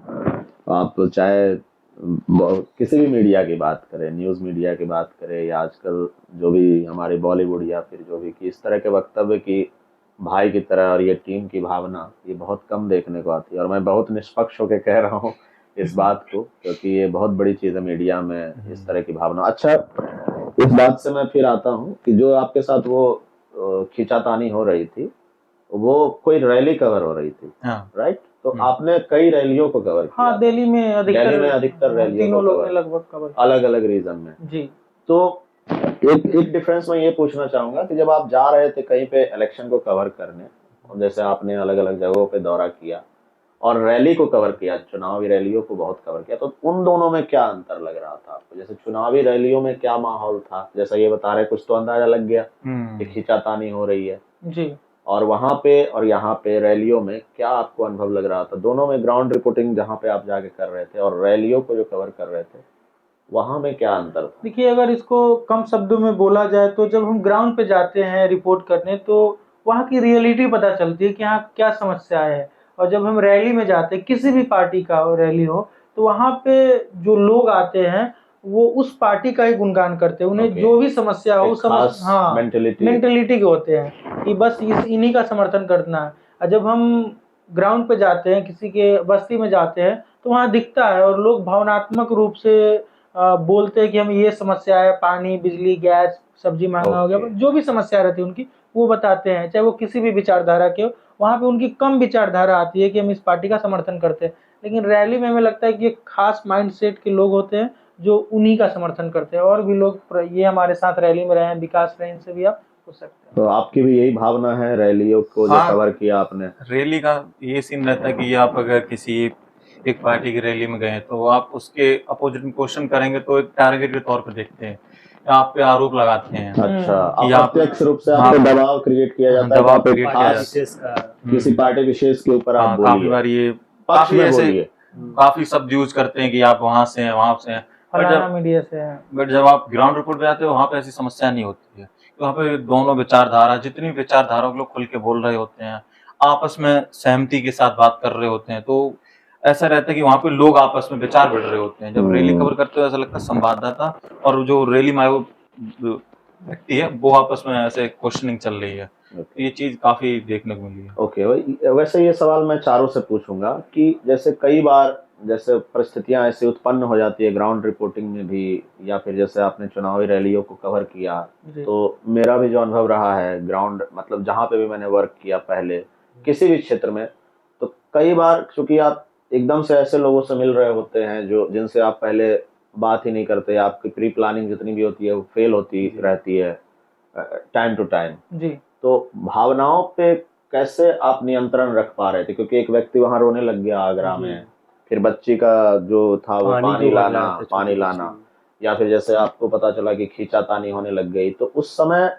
आप चाहे किसी भी मीडिया की बात करें, न्यूज़ मीडिया की बात करें, या आजकल जो भी हमारे बॉलीवुड या फिर जो भी, कि इस तरह के वक्तव्य की भाई की तरह और ये टीम की भावना, ये बहुत कम देखने को आती है। और मैं बहुत निष्पक्ष होकर कह रहा हूँ इस बात को, क्योंकि ये बहुत बड़ी चीज़ है मीडिया में इस तरह की भावना। अच्छा, इस बात से मैं फिर आता हूँ कि जो आपके साथ वो खींचातानी हो रही थी, वो कोई रैली कवर हो रही थी, राइट? तो आपने कई रैलियों को कवर किया। हाँ, दिल्ली में अधिकतर रैलियों तीनों को लोग कवर, ने लगभग कवर, अलग अलग रीजन में। जी। तो एक डिफरेंस मैं ये पूछना चाहूंगा कि जब आप जा रहे थे कहीं पे इलेक्शन को कवर करने, और जैसे आपने अलग अलग जगहों पे दौरा किया और रैली को कवर किया, चुनावी रैलियों को बहुत कवर किया, तो उन दोनों में क्या अंतर लग रहा था आपको? जैसे चुनावी रैलियों में क्या माहौल था, जैसा ये बता रहे, कुछ तो अंदाजा लग गया कि खींचातानी हो रही है जी, और वहां पे और यहाँ पे रैलियों में क्या आपको अनुभव लग रहा था? दोनों में ग्राउंड रिपोर्टिंग जहाँ पे आप जाके कर रहे थे और रैलियों को जो कवर कर रहे थे, वहां में क्या अंतर था? देखिए, अगर इसको कम शब्दों में बोला जाए तो जब हम ग्राउंड पे जाते हैं रिपोर्ट करने, तो वहाँ की रियलिटी पता चलती है कि यहाँ क्या समस्या है। और जब हम रैली में जाते हैं, किसी भी पार्टी का रैली हो, तो वहाँ पे जो लोग आते हैं वो उस पार्टी का ही गुणगान करते हैं। उन्हें जो भी समस्या हो, हाँ, मेंटेलिटी के होते हैं कि बस इन्हीं का समर्थन करना है। और जब हम ग्राउंड पे जाते हैं, किसी के बस्ती में जाते हैं, तो वहाँ दिखता है और लोग भावनात्मक रूप से बोलते हैं कि हमें ये समस्या है, पानी, बिजली, गैस, सब्जी महंगा हो गया, ओके। जो भी समस्या रहती है उनकी वो बताते हैं, चाहे वो किसी भी विचारधारा के हो। वहाँ पे उनकी कम विचारधारा आती है कि हम इस पार्टी का समर्थन करते हैं, लेकिन रैली में हमें लगता है कि एक खास माइंडसेट के लोग होते हैं जो उन्हीं का समर्थन करते हैं। और भी लोग ये हमारे साथ रैली में रहे हैं, विकास रहे, इनसे भी आप पूछ सकते हैं। तो आपकी भी यही भावना है रैलियों को जो हाँ। कवर किया आपने? रैली का ये सीन रहता है कि आप अगर किसी एक पार्टी की रैली में गए तो आप उसके अपोजिट में क्वेश्चन करेंगे तो एक टारगेट के तौर पर देखते हैं, आप पे आरोप लगाते हैं। अच्छा, कि आप- अप्रत्यक्ष रूप से हाँ। आपको दबाव क्रिएट किया जाता है, दबाव आप एक create किया खास जाता है। किसी पार्टी विशेष के ऊपर आप हाँ, काफी बोलिए, बार ये पक्ष काफी में ऐसे बोलिए। काफी सब यूज करते हैं कि आप वहां से हैं, वहां से हैं। फलाना मीडिया से है। बट जब आप ग्राउंड रिपोर्ट पे आते हो वहां पे ऐसी समस्या नहीं होती है। वहाँ पे दोनों विचारधारा, जितनी विचारधारा के लोग खुल के बोल रहे होते हैं, आपस में सहमति के साथ बात कर रहे होते हैं, तो ऐसा रहता है कि वहाँ पे लोग आपस में विचार बढ़ रहे होते हैं। जब रैली कवर करते हो ऐसा लगता है संवाददाता और जो रैली में आए वो व्यक्ति है वो आपस में ऐसे क्वेश्चनिंग चल रही है। ये चीज काफी देखने को मिली है। ओके, वैसे ये सवाल मैं चारों से पूछूंगा कि जैसे कई बार जैसे परिस्थितियां ऐसी उत्पन्न हो जाती है ग्राउंड रिपोर्टिंग में भी, या फिर जैसे आपने चुनावी रैलियों को कवर किया, जी। तो मेरा भी जो अनुभव रहा है ग्राउंड, मतलब जहाँ पे भी मैंने वर्क किया पहले किसी भी क्षेत्र में, तो कई बार चूंकि आप एकदम से ऐसे लोगों से मिल रहे होते हैं जो जिनसे आप पहले बात ही नहीं करते, आपकी प्री प्लानिंग जितनी भी होती है वो फेल होती रहती है टाइम टू टाइम। जी। तो भावनाओं पे कैसे आप नियंत्रण रख पा रहे थे? क्योंकि एक व्यक्ति वहां रोने लग गया आगरा में, फिर बच्ची का जो था वो पानी लाना, या फिर जैसे आपको पता चला कि खींचातानी होने लग गई, तो उस समय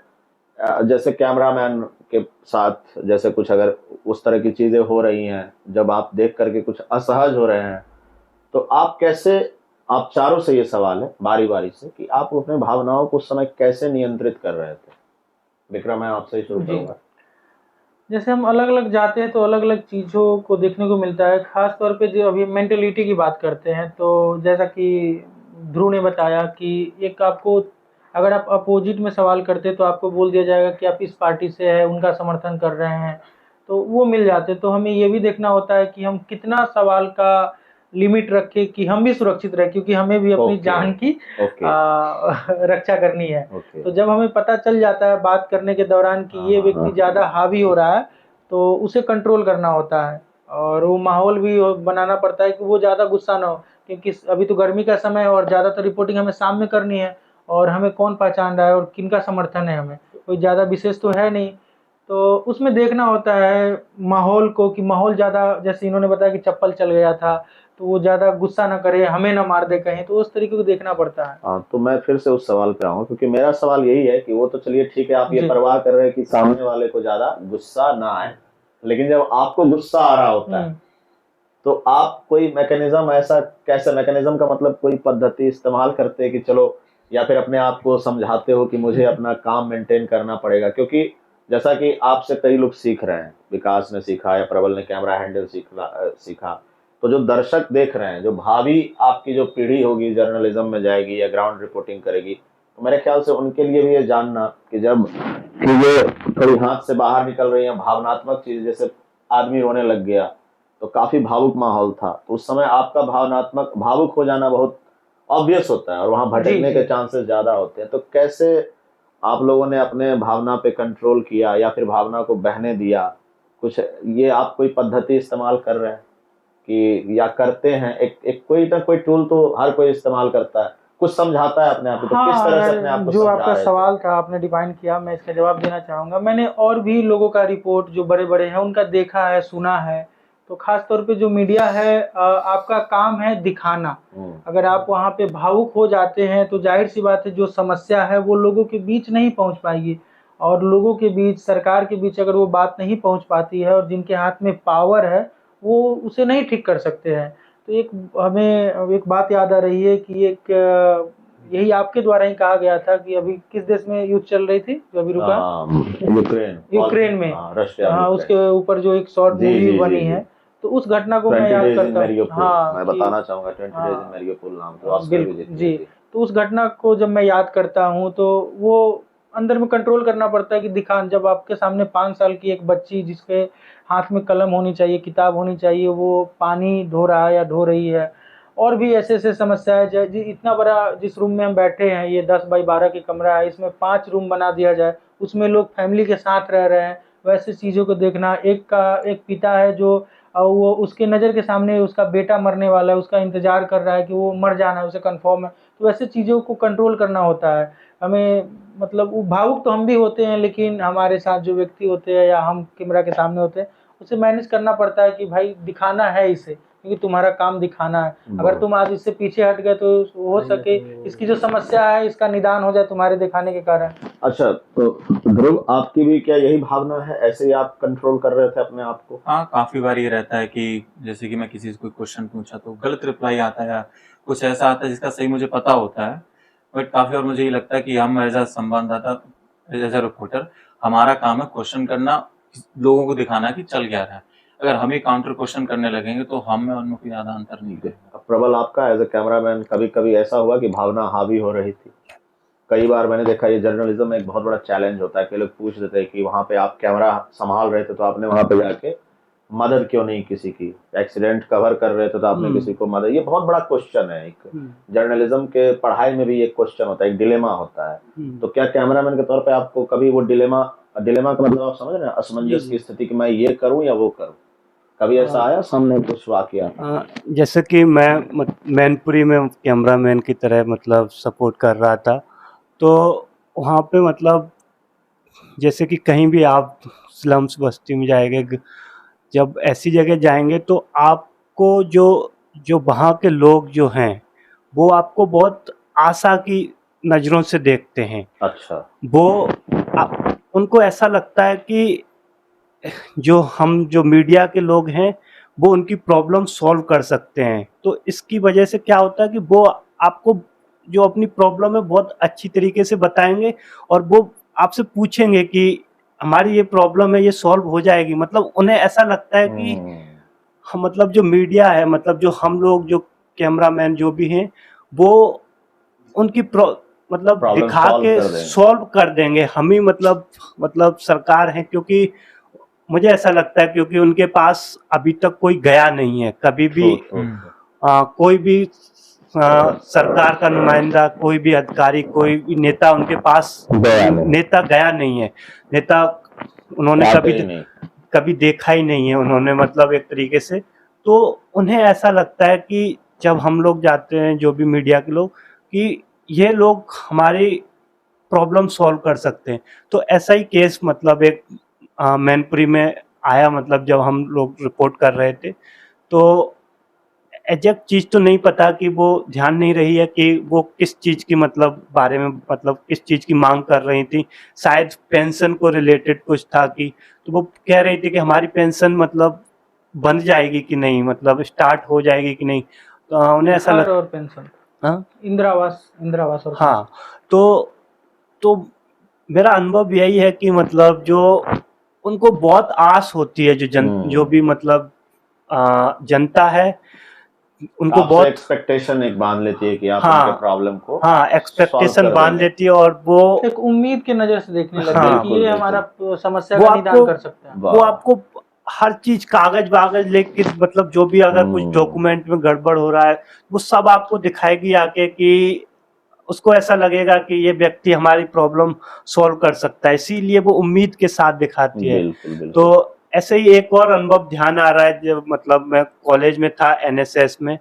जैसे कैमरामैन के साथ जैसे कुछ अगर उस तरह की चीजें हो रही हैं, जब आप देख करके कुछ असहज हो रहे हैं, तो आप कैसे, आप चारों से ये सवाल है बारी बारी से कि आप अपने भावनाओं को उस समय कैसे नियंत्रित कर रहे थे? विक्रम, मैं आपसे ही शुरू करूंगा। जैसे हम अलग अलग जाते हैं तो अलग अलग चीज़ों को देखने को मिलता है। खास तौर पे जो अभी मेंटेलिटी की बात करते हैं, तो जैसा कि ध्रुव ने बताया कि एक आपको, अगर आप अपोजिट में सवाल करते तो आपको बोल दिया जाएगा कि आप इस पार्टी से है, उनका समर्थन कर रहे हैं, तो वो मिल जाते। तो हमें ये भी देखना होता है कि हम कितना सवाल का लिमिट रखें कि हम भी सुरक्षित रहे, क्योंकि हमें भी अपनी जान की रक्षा करनी है। तो जब हमें पता चल जाता है बात करने के दौरान कि ये व्यक्ति ज़्यादा हावी हो रहा है, तो उसे कंट्रोल करना होता है और वो माहौल भी बनाना पड़ता है कि वो ज़्यादा गुस्सा ना हो, क्योंकि अभी तो गर्मी का समय है और ज़्यादातर रिपोर्टिंग हमें शाम में करनी है और हमें कौन पहचान रहा है और किनका समर्थन है, हमें कोई ज़्यादा विशेष तो है नहीं। तो उसमें देखना होता है माहौल को कि माहौल ज़्यादा, जैसे इन्होंने बताया कि चप्पल चल गया था, तो वो ज़्यादा गुस्सा ना करे, हमें ना मार दे कहीं, तो उस तरीके को देखना पड़ता है। हाँ, तो मैं फिर से उस सवाल पे आऊँ, क्योंकि मेरा सवाल यही है कि वो तो चलिए ठीक है, आप ये परवाह कर रहे हैं कि सामने वाले को ज्यादा गुस्सा ना आए, लेकिन जब आपको गुस्सा आ रहा होता है तो आप कोई मैकेनिज्म, ऐसा कैसे मैकेनिज्म का मतलब कोई पद्धति इस्तेमाल करते हैं कि चलो, या फिर अपने आप को समझाते हो कि मुझे अपना काम मेंटेन करना पड़ेगा? क्योंकि जैसा कि आपसे कई लोग सीख रहे हैं, विकास ने सीखा या प्रबल ने कैमरा हैंडल सीखा, तो जो दर्शक देख रहे हैं, जो भावी आपकी जो पीढ़ी होगी जर्नलिज्म में जाएगी या ग्राउंड रिपोर्टिंग करेगी, तो मेरे ख्याल से उनके लिए भी ये जानना कि जब चीजें थोड़ी हाथ से बाहर निकल रही हैं, भावनात्मक चीज, जैसे आदमी रोने लग गया तो काफी भावुक माहौल था, तो उस समय आपका भावुक हो जाना बहुत ऑब्वियस होता है और वहां भटकने के चांसेस ज्यादा होते हैं। तो कैसे आप लोगों ने अपने भावना पे कंट्रोल किया या फिर भावना को बहने दिया? कुछ ये आप कोई पद्धति इस्तेमाल कर रहे हैं कि या करते हैं? एक कोई ना कोई टूल तो हर कोई इस्तेमाल करता है, कुछ समझाता है अपने आप को, तो किस तरह से अपने आप को जो समझा आपका रहे थे? सवाल था आपने डिफाइन किया, मैं इसका जवाब देना चाहूँगा। मैंने और भी लोगों का रिपोर्ट जो बड़े बड़े हैं उनका देखा है, सुना है। तो खास तौर पे जो मीडिया है, आपका काम है दिखाना। अगर आप वहाँ पे भावुक हो जाते हैं तो जाहिर सी बात है जो समस्या है वो लोगों के बीच नहीं पहुँच पाएगी, और लोगों के बीच, सरकार के बीच अगर वो बात नहीं पहुँच पाती है और जिनके हाथ में पावर है वो उसे नहीं ठीक कर सकते हैं। तो हमें एक बात याद आ रही है कि यही आपके द्वारा ही कहा गया था कि अभी किस देश में युद्ध चल रही थी जो अभी रुका, यूक्रेन में, हाँ, उसके ऊपर जो एक शॉर्ट मूवी बनी है, तो उस घटना को मैं याद करता हूँ। हाँ, मैं बताना चाहूंगा 20 Days in Mariupol नाम की ऑस्कर भी जीती जी। थी। तो उस घटना को जब मैं याद करता हूँ तो वो अंदर में कंट्रोल करना पड़ता है कि जब आपके सामने 5 साल की एक बच्ची जिसके हाथ में कलम होनी चाहिए, किताब होनी चाहिए, वो पानी ढो रहा है या ढो रही है, और भी ऐसे ऐसे समस्या है। इतना बड़ा जिस रूम में हम बैठे हैं, ये 10 बाई 12 की कमरा है, इसमें 5 रूम बना दिया जाए, उसमें लोग फैमिली के साथ रह रहे हैं, वैसे चीज़ों को देखना। एक पिता है जो वो उसके नज़र के सामने उसका बेटा मरने वाला है, उसका इंतजार कर रहा है कि वो मर जाना है, उसे कंफर्म है। तो वैसे चीज़ों को कंट्रोल करना होता है हमें। मतलब वो भावुक तो हम भी होते हैं, लेकिन हमारे साथ जो व्यक्ति होते हैं या हम कैमरा के सामने होते हैं, उसे मैनेज करना पड़ता है कि भाई दिखाना है इसे, क्योंकि तुम्हारा काम दिखाना है। अगर तुम आज इससे पीछे हट गए तो हो सके इसकी जो समस्या है इसका निदान हो जाए तुम्हारे दिखाने के कारण। अच्छा, तो ध्रुव, आपकी भी क्या यही भावना है? ऐसे ही आप कंट्रोल कर रहे थे अपने आप को? हाँ, काफी बार ये रहता है कि जैसे कि मैं किसी से कोई क्वेश्चन पूछा तो गलत रिप्लाई आता है, या कुछ ऐसा आता है जिसका सही मुझे पता होता है, बट काफी बार मुझे ये लगता है कि हम एज अ संवाददाता, एज अ रिपोर्टर, हमारा काम है क्वेश्चन करना, लोगों को दिखाना कि चल क्या रहा है। अगर हम ही काउंटर क्वेश्चन करने लगेंगे तो हम में उनमें कोई ज्यादा अंतर नहीं है। प्रबल, आपका एज ए कैमरामैन कभी कभी ऐसा हुआ कि भावना हावी हो रही थी? कई बार मैंने देखा, ये जर्नलिज्म में एक बहुत बड़ा चैलेंज होता है कि लोग पूछ देते हैं कि वहां पे आप कैमरा संभाल रहे थे तो आपने वहां पे जाके मदद क्यों नहीं किसी की? एक्सीडेंट कवर कर रहे थे तो आपने किसी को मदद? ये बहुत बड़ा क्वेश्चन है। एक जर्नलिज्म के पढ़ाई में भी एक क्वेश्चन होता है, एक डिलेमा होता है। तो क्या कैमरामैन के तौर पे आपको कभी वो डिलेमा डिलेमा का मतलब आप समझ रहे हैं, असमंजस की स्थिति कि मैं ये करूं या वो करूं, कभी ऐसा आया सामने कुछ वाकया? जैसे कि मैं मैनपुरी में कैमरामैन की तरह मतलब सपोर्ट कर रहा था, तो वहाँ पे मतलब जैसे कि कहीं भी आप स्लम्स बस्ती में जाएंगे, जब ऐसी जगह जाएंगे तो आपको जो जो वहाँ के लोग जो हैं वो आपको बहुत आशा की नज़रों से देखते हैं। अच्छा। वो उनको ऐसा लगता है कि जो मीडिया के लोग हैं वो उनकी प्रॉब्लम सॉल्व कर सकते हैं। तो इसकी वजह से क्या होता है कि वो आपको जो अपनी प्रॉब्लम है बहुत अच्छी तरीके से बताएंगे, और वो आपसे पूछेंगे कि हमारी ये प्रॉब्लम है, ये सॉल्व हो जाएगी। मतलब उन्हें ऐसा लगता है कि हम मतलब जो मीडिया है, मतलब जो हम लोग जो कैमरामैन जो भी हैं, वो उनकी मतलब Problem दिखा solve के कर देंगे। सॉल्व कर देंगे। हम ही मतलब सरकार है, क्योंकि मुझे ऐसा लगता है क्योंकि उनके पास अभी तक कोई गया नहीं है कभी भी। कोई भी सरकार का नुमाइंदा, कोई भी अधिकारी, कोई भी नेता उनके पास नेता गया नहीं है। नेता उन्होंने कभी देखा ही नहीं है उन्होंने, मतलब एक तरीके से। तो उन्हें ऐसा लगता है कि जब हम लोग जाते हैं, जो भी मीडिया के लोग, कि ये लोग हमारी प्रॉब्लम सॉल्व कर सकते हैं। तो ऐसा ही केस मतलब एक मैनपुरी में आया, मतलब जब हम लोग रिपोर्ट कर रहे थे, तो एग्जैक्ट चीज़ तो नहीं पता कि वो ध्यान नहीं रही है कि वो किस चीज़ की मतलब बारे में, मतलब किस चीज़ की मांग कर रही थी। शायद पेंशन को रिलेटेड कुछ था कि, तो वो कह रही थी कि हमारी पेंशन मतलब बन जाएगी कि नहीं, मतलब स्टार्ट हो जाएगी कि नहीं। तो उन्हें ऐसा घर और पेंशन, हाँ, इंदिरा आवास और हाँ। तो मेरा अनुभव यही है कि मतलब जो उनको बहुत आस होती है, जो भी मतलब जनता है, उनको बहुत एक्सपेक्टेशन एक बांध लेती है कि आप हाँ, उनके प्रॉब्लम को एक्सपेक्टेशन बांध लेती है, और वो एक उम्मीद के नजर से देखने लगती है कि ये हमारा समस्या वो का निदान कर सकते हैं। वो आपको हर चीज कागज लेके, मतलब जो भी अगर कुछ डॉक्यूमेंट में गड़बड़ हो रहा है वो सब आपको दिखाएगी आके, कि उसको ऐसा लगेगा कि ये व्यक्ति हमारी प्रॉब्लम सॉल्व कर सकता है, इसीलिए वो उम्मीद के साथ दिखाती है। तो ऐसे ही एक और अनुभव ध्यान आ रहा है, जब मतलब मैं कॉलेज में था एनएसएस में,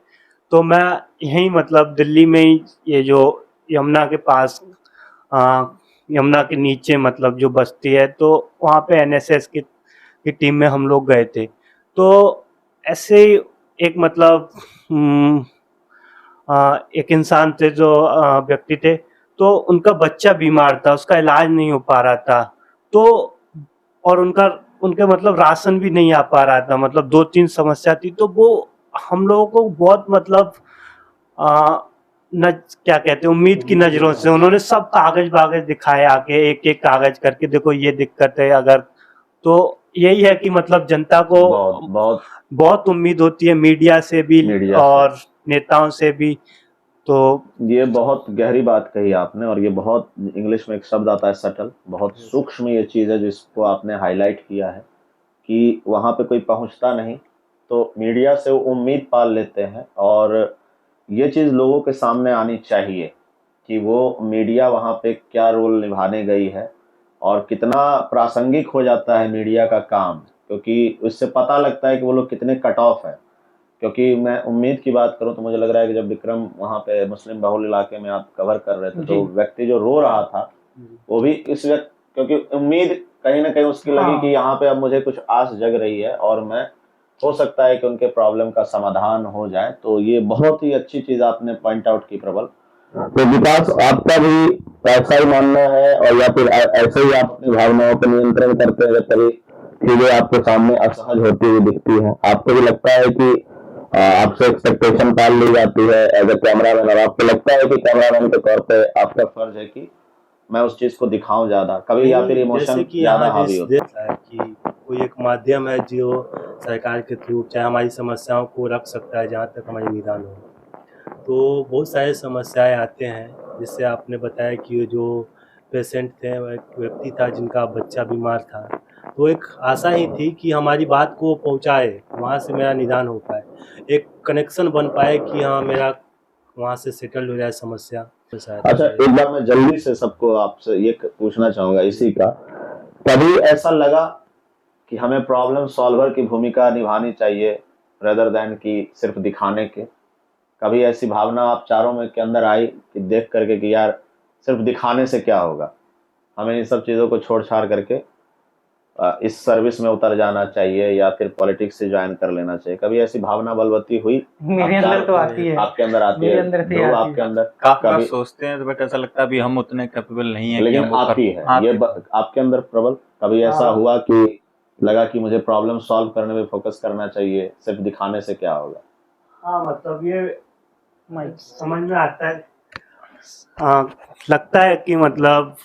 तो मैं यहीं मतलब दिल्ली में ही, ये जो यमुना के पास, यमुना के नीचे मतलब जो बस्ती है, तो वहाँ पे एनएसएस की टीम में हम लोग गए थे। तो ऐसे एक मतलब एक इंसान थे, जो व्यक्ति थे, तो उनका बच्चा बीमार था, उसका इलाज नहीं हो पा रहा था। तो और उनके मतलब राशन भी नहीं आ पा रहा था, मतलब 2-3 समस्या थी। तो वो हम लोगों को बहुत मतलब क्या कहते हैं, उम्मीद की नजरों से उन्होंने सब कागज दिखाए आके, एक कागज करके, देखो ये दिक्कत है। अगर तो यही है कि मतलब जनता को बहुत उम्मीद होती है मीडिया से भी और नेताओं से भी। तो ये बहुत गहरी बात कही आपने, और ये बहुत, इंग्लिश में एक शब्द आता है सटल, बहुत सूक्ष्म ये चीज़ है जिसको आपने हाईलाइट किया है, कि वहाँ पे कोई पहुँचता नहीं तो मीडिया से वो उम्मीद पाल लेते हैं, और ये चीज़ लोगों के सामने आनी चाहिए कि वो मीडिया वहाँ पे क्या रोल निभाने गई है और कितना प्रासंगिक हो जाता है मीडिया का काम, क्योंकि उससे पता लगता है कि वो लोग कितने कट ऑफ है। क्योंकि मैं उम्मीद की बात करूं तो मुझे लग रहा है कि जब विक्रम वहाँ पे मुस्लिम बहुल इलाके में आप कवर कर रहे थे तो जी। व्यक्ति जो रो रहा था वो भी इस व्यक्ति, क्योंकि उम्मीद कहीं ना कहीं उसकी लगी हाँ। कि यहाँ पे अब मुझे कुछ आस जग रही है और मैं, हो सकता है कि उनके प्रॉब्लम का समाधान हो जाए। तो ये बहुत ही अच्छी चीज आपने पॉइंट आउट की प्रबल। तो विकास, आपका भी ऐसा ही मानना है और या फिर ऐसे ही आप अपनी भावनाओं पर नियंत्रण करते हैं? कभी चीजें आपके सामने असहज होती हुई दिखती हैं, आपको भी लगता है कि आपसे एक्सपेक्टेशन पाल ली जाती है एज ए कैमरामैन, और आपको लगता है कि कैमरामैन के तौर पे आपका फर्ज है कि मैं उस चीज को दिखाऊं ज्यादा, कभी या फिर इमोशन जैसे कि ज्यादा यहाँ हावी जिस होता देश है कि कोई एक माध्यम है जो सरकार के थ्रू चाहे हमारी समस्याओं को रख सकता है जहाँ तक हमारी निदान हो। तो बहुत सारे समस्याएं आते हैं, जिससे आपने बताया कि जो पेशेंट थे वो एक व्यक्ति था जिनका बच्चा बीमार था, तो एक आशा ही थी कि हमारी बात को पहुंचाए, वहाँ से मेरा निदान हो पाए, एक कनेक्शन बन पाए कि हाँ मेरा वहाँ से सेटल हो जाए समस्या। तो शायद अच्छा, एक बार मैं जल्दी से सबको आपसे ये पूछना चाहूंगा इसी का, कभी ऐसा लगा कि हमें प्रॉब्लम सॉल्वर की भूमिका निभानी चाहिए रेदर देन कि सिर्फ दिखाने के? कभी ऐसी भावना आप चारों में के अंदर आई कि देख करके कि यार सिर्फ दिखाने से क्या होगा, हमें इन सब चीज़ों को छोड़ छाड़ करके इस सर्विस में उतर जाना चाहिए या फिर पॉलिटिक्स से ज्वाइन कर लेना चाहिए? कभी ऐसी भावना बलवती हुई? मेरे अंदर तो आती है, आपके अंदर आती मेरे है, अंदर से ध्रुव, आती आपके है। अंदर काफी बार कभी? सोचते हैं तो बट ऐसा लगता है अभी हम उतने कैपेबल नहीं है कि लेकिन हम वो आती है आती ये है। आपके अंदर प्रबल, कभी ऐसा हाँ। हुआ कि लगा कि मुझे प्रॉब्लम सॉल्व करने में फोकस करना चाहिए, सिर्फ दिखाने से क्या होगा? हाँ, मतलब ये माइक समझ में आता है। लगता है कि मतलब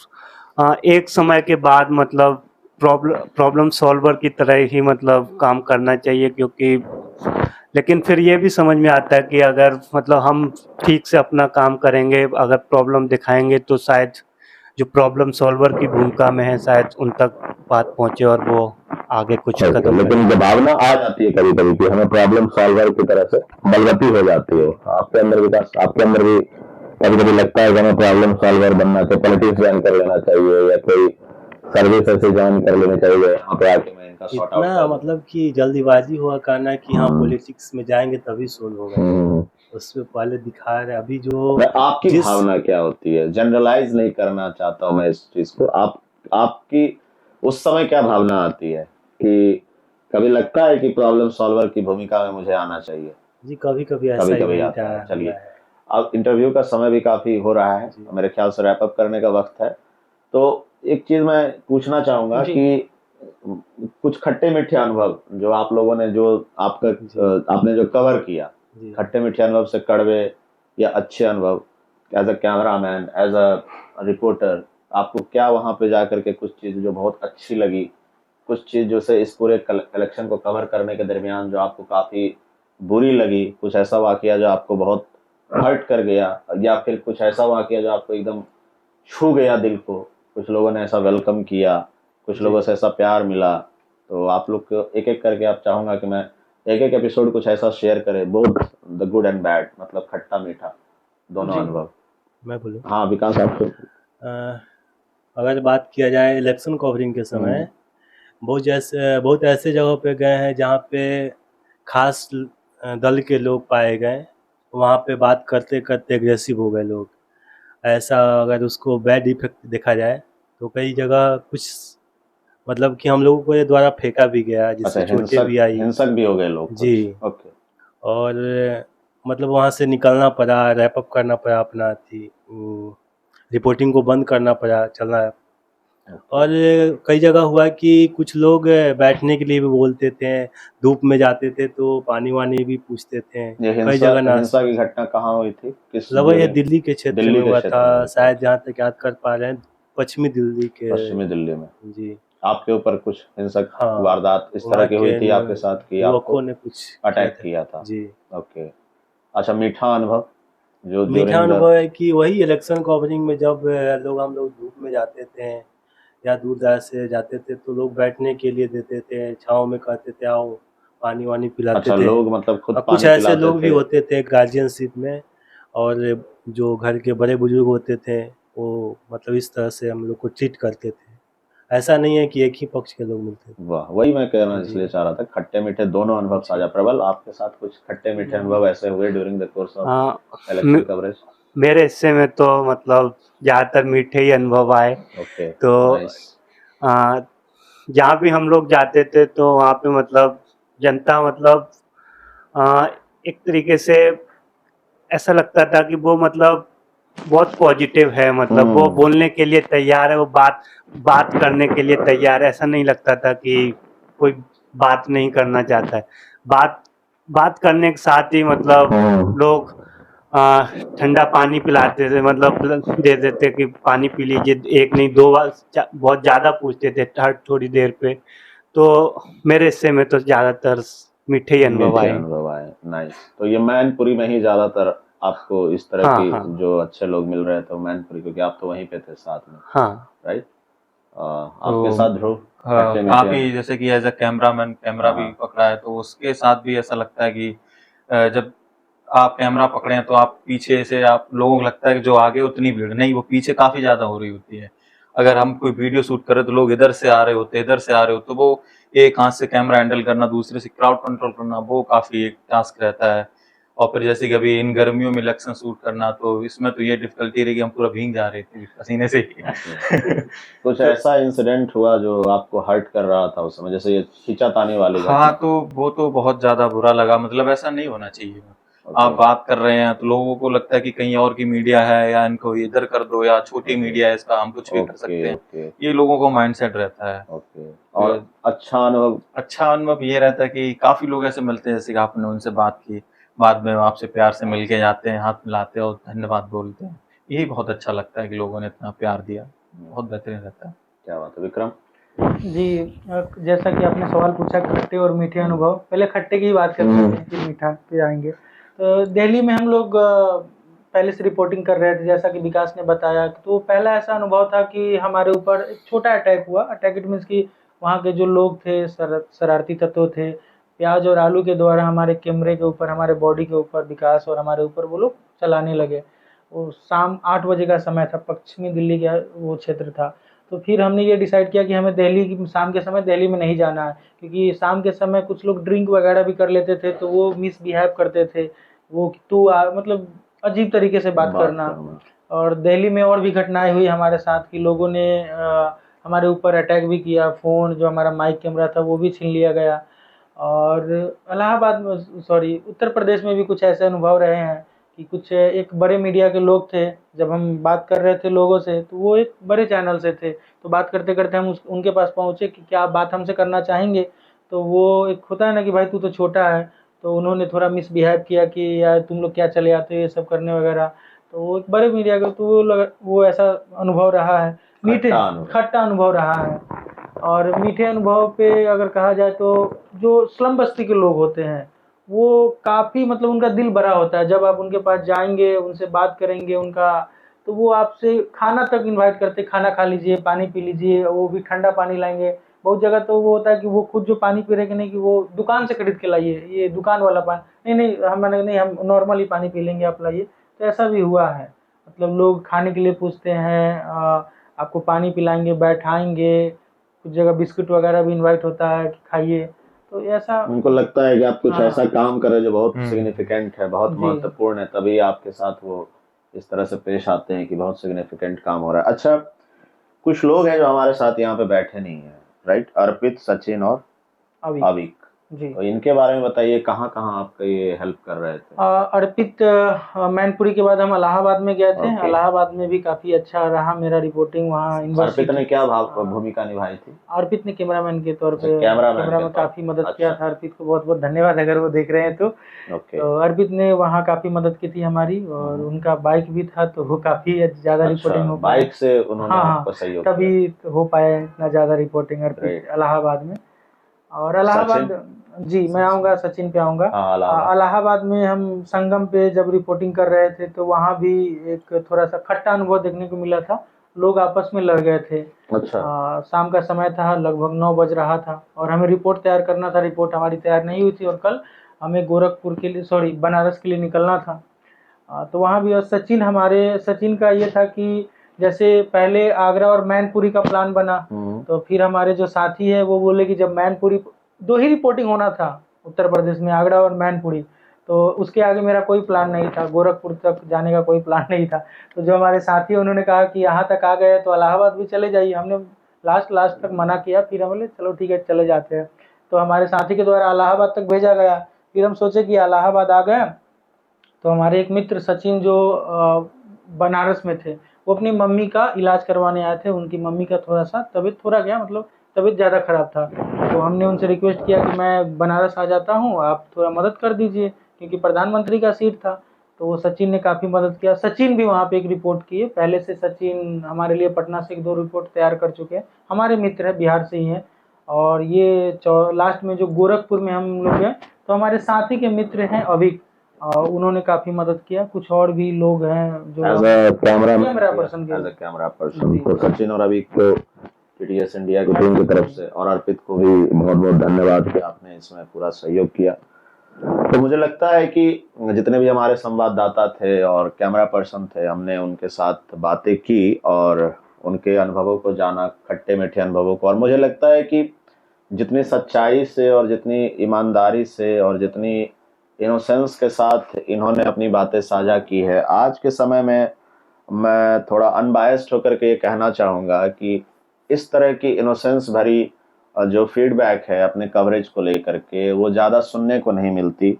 एक समय के बाद मतलब प्रॉब्लम सॉल्वर की तरह ही मतलब काम करना चाहिए, क्योंकि लेकिन फिर ये भी समझ में आता है कि अगर मतलब हम ठीक से अपना काम करेंगे, अगर प्रॉब्लम दिखाएंगे तो शायद जो प्रॉब्लम सॉल्वर की भूमिका में है शायद उन तक बात पहुंचे और वो आगे कुछ कदम लेकिन जब भावना आ जाती है कभी कभी कि हमें प्रॉब्लम सॉल्वर की तरह से बलवती हो जाती है आपके अंदर, विकास आपके अंदर भी कभी कभी लगता है कि हमें प्रॉब्लम सॉल्वर बनना चाहिए, पॉलिटिक्स ज्वाइन कर लेना चाहिए या कोई सर्विस ऐसे ज्वाइन कर लेनी चाहिए यहाँ पे आके मैं इनका सॉर्ट आउट इतना मतलब कि जल्दीबाजी हुआ करना कि हाँ पॉलिटिक्स में जाएंगे तभी सोल्व होगा, उससे पहले दिखा रहे अभी जो आपकी भावना क्या होती है? जनरलाइज नहीं करना चाहता हूँ मैं इस चीज को, आपकी उस समय क्या भावना आती है कि कभी लगता है कि प्रॉब्लम सॉल्वर की भूमिका में मुझे आना चाहिए? जी कभी कभी ऐसा कभी ही कभी आता है। चलिए, अब इंटरव्यू का समय भी काफी हो रहा है, मेरे ख्याल से रैप अप करने का वक्त है। तो एक चीज मैं पूछना चाहूंगा कि कुछ खट्टे मीठे अनुभव जो आप लोगों ने, जो आपने जो कवर किया, खट्टे मीठे अनुभव से कड़वे या अच्छे अनुभव, as a cameraman, as a reporter, आपको क्या वहां पे जाकर के कुछ चीज जो बहुत अच्छी लगी, कुछ चीज जो से इस पूरे कलेक्शन को कवर करने के दरमियान जो आपको काफी बुरी लगी, कुछ ऐसा वाकया जो आपको बहुत हर्ट कर गया, या फिर कुछ ऐसा वाकया जो आपको एकदम छू गया दिल को, कुछ लोगों ने ऐसा वेलकम किया, कुछ लोगों से ऐसा प्यार मिला? तो आप लोग को एक एक करके आप चाहूंगा कि मैं एक एक एपिसोड कुछ ऐसा शेयर करें, both the good and bad, मतलब खट्टा मीठा दोनों अनुभव। मैं बोलूं? हाँ विकास, आपको अगर बात किया जाए इलेक्शन कवरिंग के समय, बहुत ऐसे जगहों पे गए हैं जहाँ पे खास दल के लोग पाए गए, वहाँ पे बात करते करते एग्रेसिव हो गए लोग। ऐसा अगर उसको बैड इफेक्ट देखा जाए तो कई जगह कुछ मतलब कि हम लोगों के द्वारा फेंका भी गया, जिससे चोटें भी आई। हिंसक भी हो गए लोग जी। ओके। और मतलब वहाँ से निकलना पड़ा, रैप अप करना पड़ा, अपना रिपोर्टिंग को बंद करना पड़ा, चलना। और कई जगह हुआ कि कुछ लोग बैठने के लिए भी बोलते थे, धूप में जाते थे तो पानी वानी भी पूछते थे। कई जगह हिंसा की घटना कहाँ हुई थी? किस मतलब ये दिल्ली के क्षेत्र में हुआ था, शायद जहाँ तक याद कर पा रहे हैं, पश्चिमी दिल्ली में। जी। आपके ऊपर कुछ हिंसक वारदात इस तरह की हुई थी आपके साथ कि आपको ने कुछ अटैक किया था? जी। ओके। अच्छा, मीठा अनुभव जो मीठा अनुभव है कि वही इलेक्शन कवरिंग में जब हम लोग धूप में जाते थे या दूर दराज से जाते थे तो लोग बैठने के लिए देते थे, छाँव में कहते थे आओ, पानी वानी पिलाते थे। लोग मतलब खुद कुछ ऐसे लोग भी होते थे गार्जियनशिप में और जो घर के बड़े बुजुर्ग होते थे वो मतलब इस तरह से हम लोग को ट्रीट करते थे। ऐसा नहीं है कि एक ही पक्ष के लोग मिलते थे। वाह, वही मैं कह रहा हूँ, जी। इसलिए चाह रहा था खट्टे मीठे दोनों अनुभव साझा। प्रबल, आपके साथ कुछ खट्टे मीठे अनुभव ऐसे हुए ड्यूरिंग द कोर्स ऑफ हाँ, इलेक्शन कवरेज? मेरे हिस्से में तो मतलब ज़्यादातर मीठे ही अनुभव आए। ओके, तो नाइस। आ, जहाँ भी हम लोग जाते थे तो वहाँ पे मतलब जनता मतलब आ, एक तरीके से ऐसा लगता था कि वो मतलब बहुत पॉजिटिव है, मतलब वो बोलने के लिए तैयार है, वो बात करने के लिए तैयार है। ऐसा नहीं लगता था कि कोई बात नहीं करना चाहता है। बात बात करने के साथ ही मतलब लोग ठंडा पानी पिलाते थे, मतलब दे देते कि पानी पी लीजिए, एक नहीं दो बार बहुत ज़्यादा पूछते थे हर थोड़ी देर पे। तो मेरे हिस्से में तो ज़्यादातर मीठे ही अनुभव मीठे आए। अनुभव आए, नाइस। तो ये मैनपुरी में ही ज्यादातर आपको इस तरह हाँ की हाँ जो अच्छे लोग मिल रहे थे, मैनपुरी, क्योंकि आप तो वहीं पे थे साथ में, हाँ। राइट? आपके तो साथ ध्रुव, हाँ, खट्टे मीठे काफी जैसे कि एज अ कैमरामैन कैमरा भी हाँ, पकड़ा है, तो उसके साथ भी ऐसा लगता है कि जब आप कैमरा पकड़े हैं तो आप पीछे से आप लोगों को लगता है कि जो आगे उतनी भीड़ नहीं, वो पीछे काफी ज्यादा हो रही होती है। अगर हम कोई वीडियो शूट करें तो लोग इधर से आ रहे होते, इधर से आ रहे होते, वो एक हाथ से कैमरा हैंडल करना, दूसरे से क्राउड कंट्रोल करना, वो काफी एक टास्क रहता है। और फिर जैसे कि अभी इन गर्मियों में इलेक्शन शूट करना, तो इसमें तो ये डिफिकल्टी रही कि हम पूरा भीग जा रहे थे पसीने से ही। ओके। कुछ तो ऐसा इंसिडेंट हुआ जो आपको हर्ट कर रहा था उस समय, जैसे ये खींचातानी वाली हाँ, घटना? तो वो तो बहुत ज्यादा बुरा लगा, मतलब ऐसा नहीं होना चाहिए। आप ओके, बात कर रहे हैं तो लोगों को लगता है कि कहीं और की मीडिया है, या इनको इधर कर दो, या छोटी ओके, मीडिया है, इसका हम कुछ भी कर ओके, सकते हैं। ओके, ये लोगों को माइंडसेट रहता है। ओके। और तो अच्छा अनुभव? अच्छा अनुभव ये रहता है कि काफी लोग ऐसे मिलते हैं, जैसे कि आपने उनसे बात की, बाद में वो आपसे प्यार से मिल के जाते हैं, हाथ मिलाते हैं और धन्यवाद बोलते हैं। यही बहुत अच्छा लगता है कि लोगों ने इतना प्यार दिया। बहुत बेहतरीन रहता है। क्या बात है, विक्रम? जी, जैसा कि आपने सवाल पूछा खट्टे और मीठे अनुभव, पहले खट्टे की ही बात करते हैं फिर मीठा पे आएंगे। तो दिल्ली में हम लोग पहले से रिपोर्टिंग कर रहे थे, जैसा कि विकास ने बताया। तो पहला ऐसा अनुभव था कि हमारे ऊपर एक छोटा अटैक हुआ। अटैक इट मीन्स कि वहाँ के जो लोग थे, शरारती तत्व थे, प्याज और आलू के द्वारा हमारे कैमरे के ऊपर, हमारे बॉडी के ऊपर, विकास और हमारे ऊपर वो लोग चलाने लगे। वो शाम 8 बजे का समय था, पश्चिमी दिल्ली का वो क्षेत्र था। तो फिर हमने ये डिसाइड किया कि हमें दिल्ली की शाम के समय दिल्ली में नहीं जाना है, क्योंकि शाम के समय कुछ लोग ड्रिंक वगैरह भी कर लेते थे, तो वो मिसबिहेव करते थे। वो तू मतलब अजीब तरीके से बात करना। करना। और दिल्ली में और भी घटनाएं हुई हमारे साथ कि लोगों ने हमारे ऊपर अटैक भी किया। फ़ोन जो हमारा माइक कैमरा था वो भी छीन लिया गया। और इलाहाबाद में, सॉरी, उत्तर प्रदेश में भी कुछ ऐसे अनुभव रहे हैं कि कुछ एक बड़े मीडिया के लोग थे। जब हम बात कर रहे थे लोगों से, तो वो एक बड़े चैनल से थे, तो बात करते करते हम उनके पास पहुँचे कि क्या आप बात हमसे करना चाहेंगे। तो वो एक होता है ना कि भाई तू तो छोटा है, तो उन्होंने थोड़ा मिसबिहेव किया कि यार तुम लोग क्या चले आते हो ये सब करने वगैरह। तो वो एक बड़े मीडिया का, तो वो ऐसा अनुभव रहा है। मीठे खट्टा अनुभव रहा है। और मीठे अनुभव पे अगर कहा जाए तो जो स्लम बस्ती के लोग होते हैं वो काफ़ी, मतलब उनका दिल बड़ा होता है। जब आप उनके पास जाएंगे, उनसे बात करेंगे उनका, तो वो आपसे खाना तक इनवाइट करते, खाना खा लीजिए, पानी पी लीजिए, वो भी ठंडा पानी लाएंगे। बहुत जगह तो वो होता है कि वो खुद जो पानी पी रहे कि नहीं, कि वो दुकान से खरीद के लाइए, ये दुकान वाला पानी नहीं, नहीं मैंने नहीं, हम नॉर्मल ही पानी पी लेंगे, आप लाइए। तो ऐसा भी हुआ है। मतलब लोग खाने के लिए पूछते हैं, आपको पानी पिलाएंगे, बैठाएंगे, कुछ जगह बिस्कुट वगैरह भी इनवाइट होता है कि खाइए। तो ऐसा उनको लगता है कि आप कुछ हाँ, ऐसा काम करें जो बहुत हम्म। सिग्निफिकेंट है, बहुत जी। महत्वपूर्ण है, तभी आपके साथ वो इस तरह से पेश आते हैं कि बहुत सिग्निफिकेंट काम हो रहा है। अच्छा, कुछ लोग हैं जो हमारे साथ यहाँ पे बैठे नहीं हैं, राइट? अर्पित, सचिन और अभी अविक, जी। तो इनके बारे में बताइए, कहाँ कहाँ आपका ये हेल्प कर रहे थे? अर्पित, मैनपुरी के बाद हम इलाहाबाद में गए थे। ओके। इलाहाबाद में भी काफ़ी अच्छा रहा मेरा रिपोर्टिंग वहाँ अर्पित यूनिवर्सिटी। ने क्या भूमिका निभाई थी? अर्पित ने कैमरामैन के तौर पे कैमरामैन कैमरा के में तौर काफ़ी मदद पे। किया अच्छा, था। अर्पित को बहुत बहुत धन्यवाद अगर वो देख रहे हैं तो। ओके। तो अर्पित ने वहाँ काफ़ी मदद की थी हमारी, और उनका बाइक भी था, तो वो काफ़ी ज़्यादा रिपोर्टिंग हो पाया। बाइक से उन्होंने हाँ हाँ, आपको सहयोग किया। तभी तो हो पाया इतना ज़्यादा रिपोर्टिंग अर्पित ग्रेट। इलाहाबाद में। और इलाहाबाद, जी मैं आऊँगा, सचिन पे आऊँगा। हाँ, इलाहाबाद। इलाहाबाद में हम संगम पे जब रिपोर्टिंग कर रहे थे, तो वहाँ भी एक थोड़ा सा खट्टा अनुभव देखने को मिला था। लोग आपस में लड़ गए थे। अच्छा, शाम का समय था, लगभग 9 बज रहा था, और हमें रिपोर्ट तैयार करना था। रिपोर्ट हमारी तैयार नहीं हुई थी, और कल हमें गोरखपुर के लिए, सॉरी, बनारस के लिए निकलना था। तो वहाँ भी, और सचिन का ये था कि जैसे पहले आगरा और मैनपुरी का प्लान बना, तो फिर हमारे जो साथी है वो बोले कि जब मैनपुरी, 2 ही रिपोर्टिंग होना था उत्तर प्रदेश में, आगरा और मैनपुरी, तो उसके आगे मेरा कोई प्लान नहीं था, गोरखपुर तक जाने का कोई प्लान नहीं था। तो जो हमारे साथी उन्होंने कहा कि यहाँ तक आ गए तो इलाहाबाद भी चले जाइए। हमने लास्ट तक मना किया, फिर हम बोले चलो ठीक है चले जाते हैं। तो हमारे साथी के द्वारा इलाहाबाद तक भेजा गया। फिर हम सोचे कि इलाहाबाद आ गए तो हमारे एक मित्र सचिन जो बनारस में थे, वो अपनी मम्मी का इलाज करवाने आए थे। उनकी मम्मी का थोड़ा सा तबीयत ज़्यादा ख़राब था। तो हमने उनसे रिक्वेस्ट किया कि मैं बनारस आ जाता हूँ, आप थोड़ा मदद कर दीजिए, क्योंकि प्रधानमंत्री का सीट था। तो वो सचिन ने काफ़ी मदद किया। सचिन भी वहाँ पे एक रिपोर्ट किए, पहले से सचिन हमारे लिए पटना से 1-2 रिपोर्ट तैयार कर चुके हैं। हमारे मित्र हैं, बिहार से ही हैं। और ये लास्ट में जो गोरखपुर में हम लोग गए, तो हमारे साथी के मित्र हैं अभिक, और उन्होंने काफ़ी मदद किया। कुछ और भी लोग हैं जो एज अ कैमरा पर्सन तो सचिन और अभी को टीटीएस इंडिया की टीम की तरफ से, और अर्पित को भी बहुत बहुत धन्यवाद कि आपने इसमें पूरा सहयोग किया। तो मुझे लगता है कि जितने भी हमारे संवाददाता थे और कैमरा पर्सन थे, हमने उनके साथ बातें की और उनके अनुभवों को जाना, खट्टे मीठे अनुभवों को। और मुझे लगता है कि जितनी सच्चाई से और जितनी ईमानदारी से और जितनी इनोसेंस के साथ इन्होंने अपनी बातें साझा की है, आज के समय में मैं थोड़ा अनबायस्ड होकर के ये कहना चाहूँगा कि इस तरह की इनोसेंस भरी जो फीडबैक है अपने कवरेज को लेकर के, वो ज़्यादा सुनने को नहीं मिलती।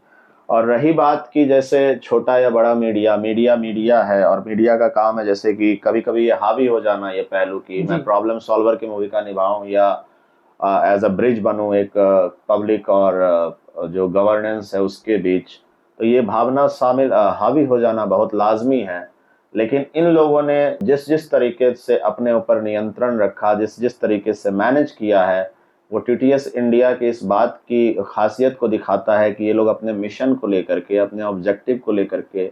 और रही बात कि जैसे छोटा या बड़ा मीडिया, मीडिया है, और मीडिया का काम है जैसे कि कभी कभी ये हावी हो जाना, ये पहलू कि मैं प्रॉब्लम सॉल्वर की भूमिका निभाऊं या एज अ ब्रिज बनूं एक पब्लिक और जो गवर्नेंस है उसके बीच। तो ये भावना शामिल हावी हो जाना बहुत लाजमी है। लेकिन इन लोगों ने जिस जिस तरीके से अपने ऊपर नियंत्रण रखा, जिस जिस तरीके से मैनेज किया है, वो टीटीएस इंडिया की इस बात की खासियत को दिखाता है कि ये लोग अपने मिशन को लेकर के, अपने ऑब्जेक्टिव को लेकर के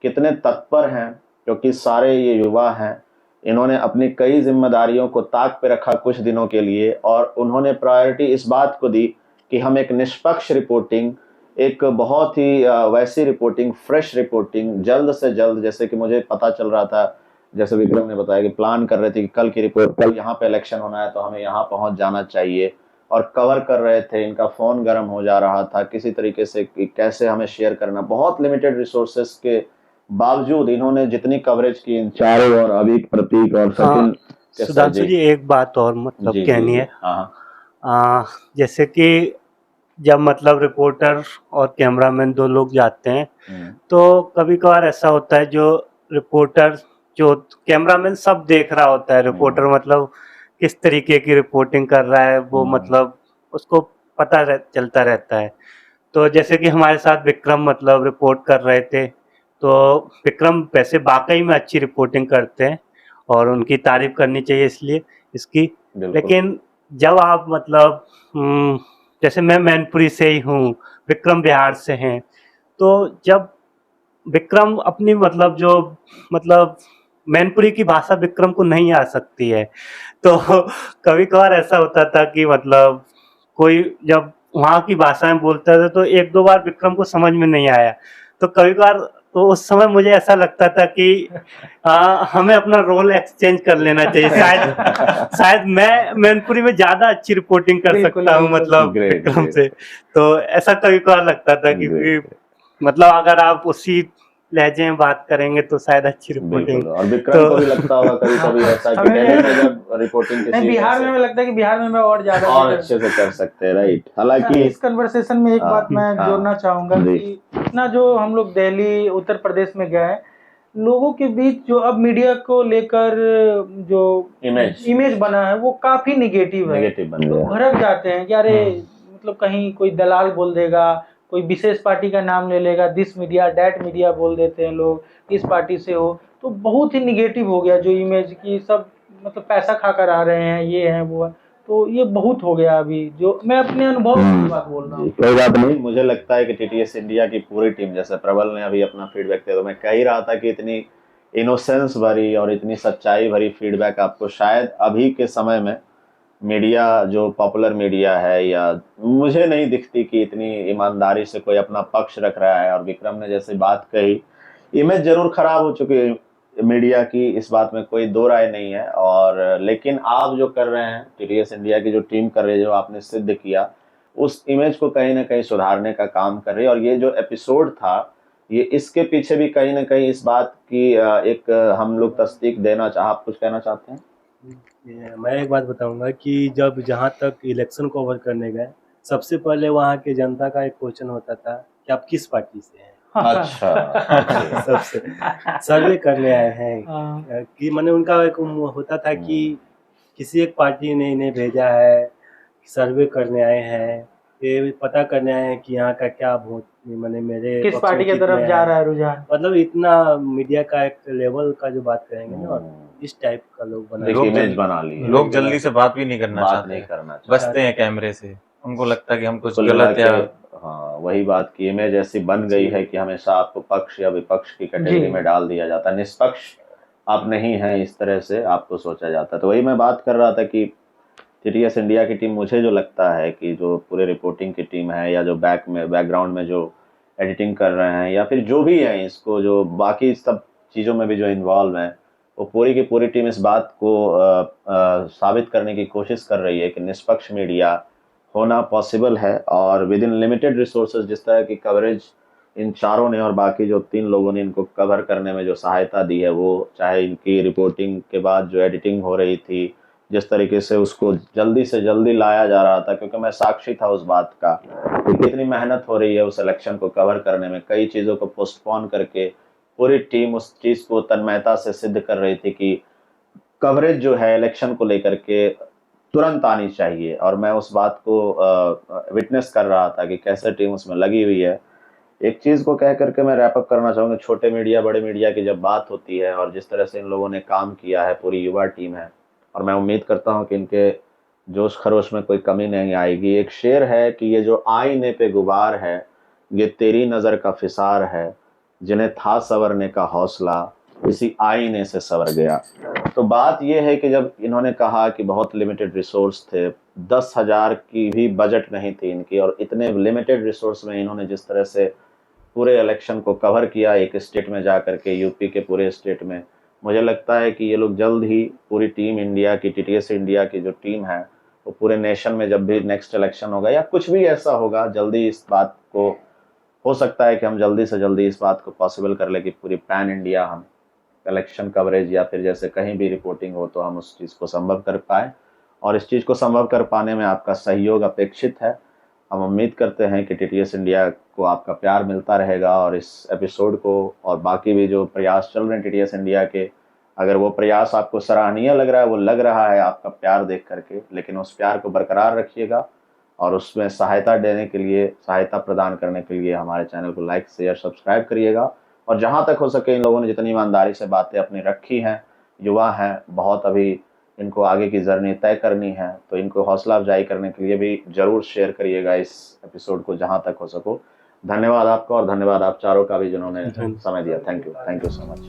कितने तत्पर हैं। क्योंकि सारे ये युवा हैं, इन्होंने अपनी कई जिम्मेदारियों को ताक पे रखा कुछ दिनों के लिए, और उन्होंने प्रायोरिटी इस बात को दी कि हम एक निष्पक्ष रिपोर्टिंग, एक बहुत ही वैसी रिपोर्टिंग, फ्रेश रिपोर्टिंग, जल्द से जल्द, जैसे कि मुझे पता चल रहा था, जैसे विक्रम ने बताया कि प्लान कर रहे थे कि कल की रिपोर्ट, कल यहाँ पे इलेक्शन होना है तो हमें यहाँ पहुंच जाना चाहिए, और कवर कर रहे थे। इनका फोन गर्म हो जा रहा था किसी तरीके से कि कैसे हमें शेयर करना। बहुत लिमिटेड रिसोर्सेस के बावजूद इन्होंने जितनी कवरेज की इन चारों, और अभी प्रतीक और सचिन के सुधांशु जी, एक बात और मतलब कहनी है। जैसे कि जब मतलब रिपोर्टर और कैमरामैन 2 लोग जाते हैं, तो कभी कभार ऐसा होता है जो रिपोर्टर, जो कैमरामैन सब देख रहा होता है, रिपोर्टर मतलब किस तरीके की रिपोर्टिंग कर रहा है वो मतलब उसको चलता रहता है। तो जैसे कि हमारे साथ विक्रम मतलब रिपोर्ट कर रहे थे, तो विक्रम वैसे वाकई में अच्छी रिपोर्टिंग करते हैं और उनकी तारीफ करनी चाहिए इसलिए इसकी। लेकिन जब आप मतलब जैसे मैं मैनपुरी से ही हूँ, विक्रम बिहार से हैं, तो जब विक्रम अपनी मतलब जो मतलब मैनपुरी की भाषा विक्रम को नहीं आ सकती है, तो कभी कभार ऐसा होता था कि मतलब कोई जब वहाँ की भाषाएं बोलता था तो 1-2 बार विक्रम को समझ में नहीं आया। तो कभी कभार तो उस समय मुझे ऐसा लगता था कि हमें अपना रोल एक्सचेंज कर लेना चाहिए। शायद मैं मैनपुरी में ज्यादा अच्छी रिपोर्टिंग कर सकता हूँ मतलब विक्रम से। तो ऐसा कभी कभार लगता था कि मतलब अगर आप उसी लहजे में बात करेंगे तो शायद अच्छी रिपोर्टिंग। और विक्रम को भी लगता होगा कभी-कभी ऐसा कि दिल्ली में जब रिपोर्टिंग किसी बिहार में लगता है कि बिहार में मैं और ज्यादा और अच्छे से कर सकते हैं, राइट। हालांकि इस कन्वर्सेशन में एक बात मैं जोड़ना चाहूंगा कि इतना जो हम लोग दिल्ली, उत्तर प्रदेश में गए, लोगों के बीच जो अब मीडिया को लेकर जो इमेज बना है वो काफी निगेटिव है। लोग भड़क जाते हैं कि अरे मतलब कहीं कोई दलाल बोल देगा, कोई विशेष पार्टी का नाम ले लेगा, दिस मीडिया डैट मीडिया बोल देते हैं लोग, इस पार्टी से हो, तो बहुत ही निगेटिव हो गया जो इमेज की, सब मतलब पैसा खाकर आ रहे हैं, ये है वो है। तो ये बहुत हो गया अभी, जो मैं अपने अनुभव की बात बोल रहा हूँ। कोई बात नहीं, मुझे लगता है कि टीटीएस इंडिया की पूरी टीम, जैसे प्रबल ने अभी अपना फीडबैक दिया, तो मैं कह ही रहा था कि इतनी इनोसेंस भरी और इतनी सच्चाई भरी फीडबैक आपको शायद अभी के समय में मीडिया, जो पॉपुलर मीडिया है, या मुझे नहीं दिखती कि इतनी ईमानदारी से कोई अपना पक्ष रख रहा है। और विक्रम ने जैसे बात कही इमेज जरूर खराब हो चुकी है मीडिया की, इस बात में कोई दो राय नहीं है। और लेकिन आप जो कर रहे हैं, टीटीएस इंडिया की जो टीम कर रही है, जो आपने सिद्ध किया, उस इमेज को कहीं ना कहीं सुधारने का काम कर रही है। और ये जो एपिसोड था, ये इसके पीछे भी कहीं ना कहीं इस बात की एक हम लोग तस्दीक देना आप कुछ कहना चाहते हैं? मैं एक बात बताऊंगा कि जब जहाँ तक इलेक्शन कवर करने गए, सबसे पहले वहाँ के जनता का एक क्वेश्चन होता था कि आप किस पार्टी से हैं। अच्छा। सबसे सर्वे करने आए हैं कि मैंने उनका एक होता था कि किसी एक पार्टी ने इन्हें भेजा है, सर्वे करने आए हैं, ये पता करने आए हैं कि यहाँ का क्या वोट मैंने मेरे किस पार्टी की तरफ जा रहा है रुझान। मतलब इतना मीडिया का एक लेवल का जो बात करेंगे ना, इस टाइप का लोग बना इमेज बना ली। लोग जल्दी से बात भी नहीं करना बात चाहते, नहीं करना चाहते, बचते हैं कैमरे से। उनको लगता है कि हम कुछ कुल गलत मिला या के, हाँ वही बात की इमेज ऐसी बन गई है कि हमेशा आपको पक्ष या विपक्ष की कैटेगरी जी। में डाल दिया जाता है, निष्पक्ष आप नहीं हैं, इस तरह से आपको सोचा जाता है। तो वही मैं बात कर रहा था कि टीटीएस इंडिया की टीम, मुझे जो लगता है कि जो पूरे रिपोर्टिंग की टीम है, या जो बैकग्राउंड में जो एडिटिंग कर रहे हैं, या फिर जो भी है इसको जो बाकी सब चीज़ों में भी जो इन्वॉल्व हैं, वो पूरी की पूरी टीम इस बात को साबित करने की कोशिश कर रही है कि निष्पक्ष मीडिया होना पॉसिबल है। और विद इन लिमिटेड रिसोर्सेज, जिस तरह की कवरेज इन चारों ने और बाकी जो 3 लोगों ने इनको कवर करने में जो सहायता दी है, वो चाहे इनकी रिपोर्टिंग के बाद जो एडिटिंग हो रही थी, जिस तरीके से उसको जल्दी से जल्दी लाया जा रहा था, क्योंकि मैं साक्षी था उस बात का कि कितनी मेहनत हो रही है उस इलेक्शन को कवर करने में। कई चीज़ों को पोस्टपोन करके पूरी टीम उस चीज़ को तन्मयता से सिद्ध कर रही थी कि कवरेज जो है इलेक्शन को लेकर के तुरंत आनी चाहिए। और मैं उस बात को विटनेस कर रहा था कि कैसे टीम उसमें लगी हुई है। एक चीज़ को कह करके मैं रैपअप करना चाहूँगा, छोटे मीडिया बड़े मीडिया की जब बात होती है, और जिस तरह से इन लोगों ने काम किया है, पूरी युवा टीम है, और मैं उम्मीद करता हूँ कि इनके जोश खरोश में कोई कमी नहीं आएगी। एक शेर है कि ये जो आईने पे गुबार है, ये तेरी नज़र का फिसार है, जिन्हें था संवरने का हौसला, इसी आईने से संवर गया। तो बात यह है कि जब इन्होंने कहा कि बहुत लिमिटेड रिसोर्स थे, 10,000 की भी बजट नहीं थी इनकी, और इतने लिमिटेड रिसोर्स में इन्होंने जिस तरह से पूरे इलेक्शन को कवर किया एक स्टेट में जा करके, यूपी के पूरे स्टेट में, मुझे लगता है कि ये लोग जल्द ही पूरी टीम इंडिया की, टीटीएस इंडिया की जो टीम है, वो पूरे नेशन में जब भी नेक्स्ट इलेक्शन होगा या कुछ भी ऐसा होगा, जल्दी इस बात को, हो सकता है कि हम जल्दी से जल्दी इस बात को पॉसिबल कर ले कि पूरी पैन इंडिया हम इलेक्शन कवरेज या फिर जैसे कहीं भी रिपोर्टिंग हो तो हम उस चीज़ को संभव कर पाए। और इस चीज़ को संभव कर पाने में आपका सहयोग अपेक्षित है। हम उम्मीद करते हैं कि टीटीएस इंडिया को आपका प्यार मिलता रहेगा, और इस एपिसोड को और बाकी भी जो प्रयास चल रहे हैं टीटीएस इंडिया के, अगर वो प्रयास आपको सराहनीय लग रहा है, वो लग रहा है आपका प्यार देख करके, लेकिन उस प्यार को बरकरार रखिएगा, और उसमें सहायता देने के लिए, सहायता प्रदान करने के लिए हमारे चैनल को लाइक शेयर सब्सक्राइब करिएगा। और जहाँ तक हो सके इन लोगों ने जितनी ईमानदारी से बातें अपनी रखी हैं, युवा हैं बहुत, अभी इनको आगे की जर्नी तय करनी है, तो इनको हौसला अफजाई करने के लिए भी जरूर शेयर करिएगा इस एपिसोड को जहाँ तक हो सको। धन्यवाद आपका, और धन्यवाद आप चारों का भी जिन्होंने समय दिया। Thank you so much.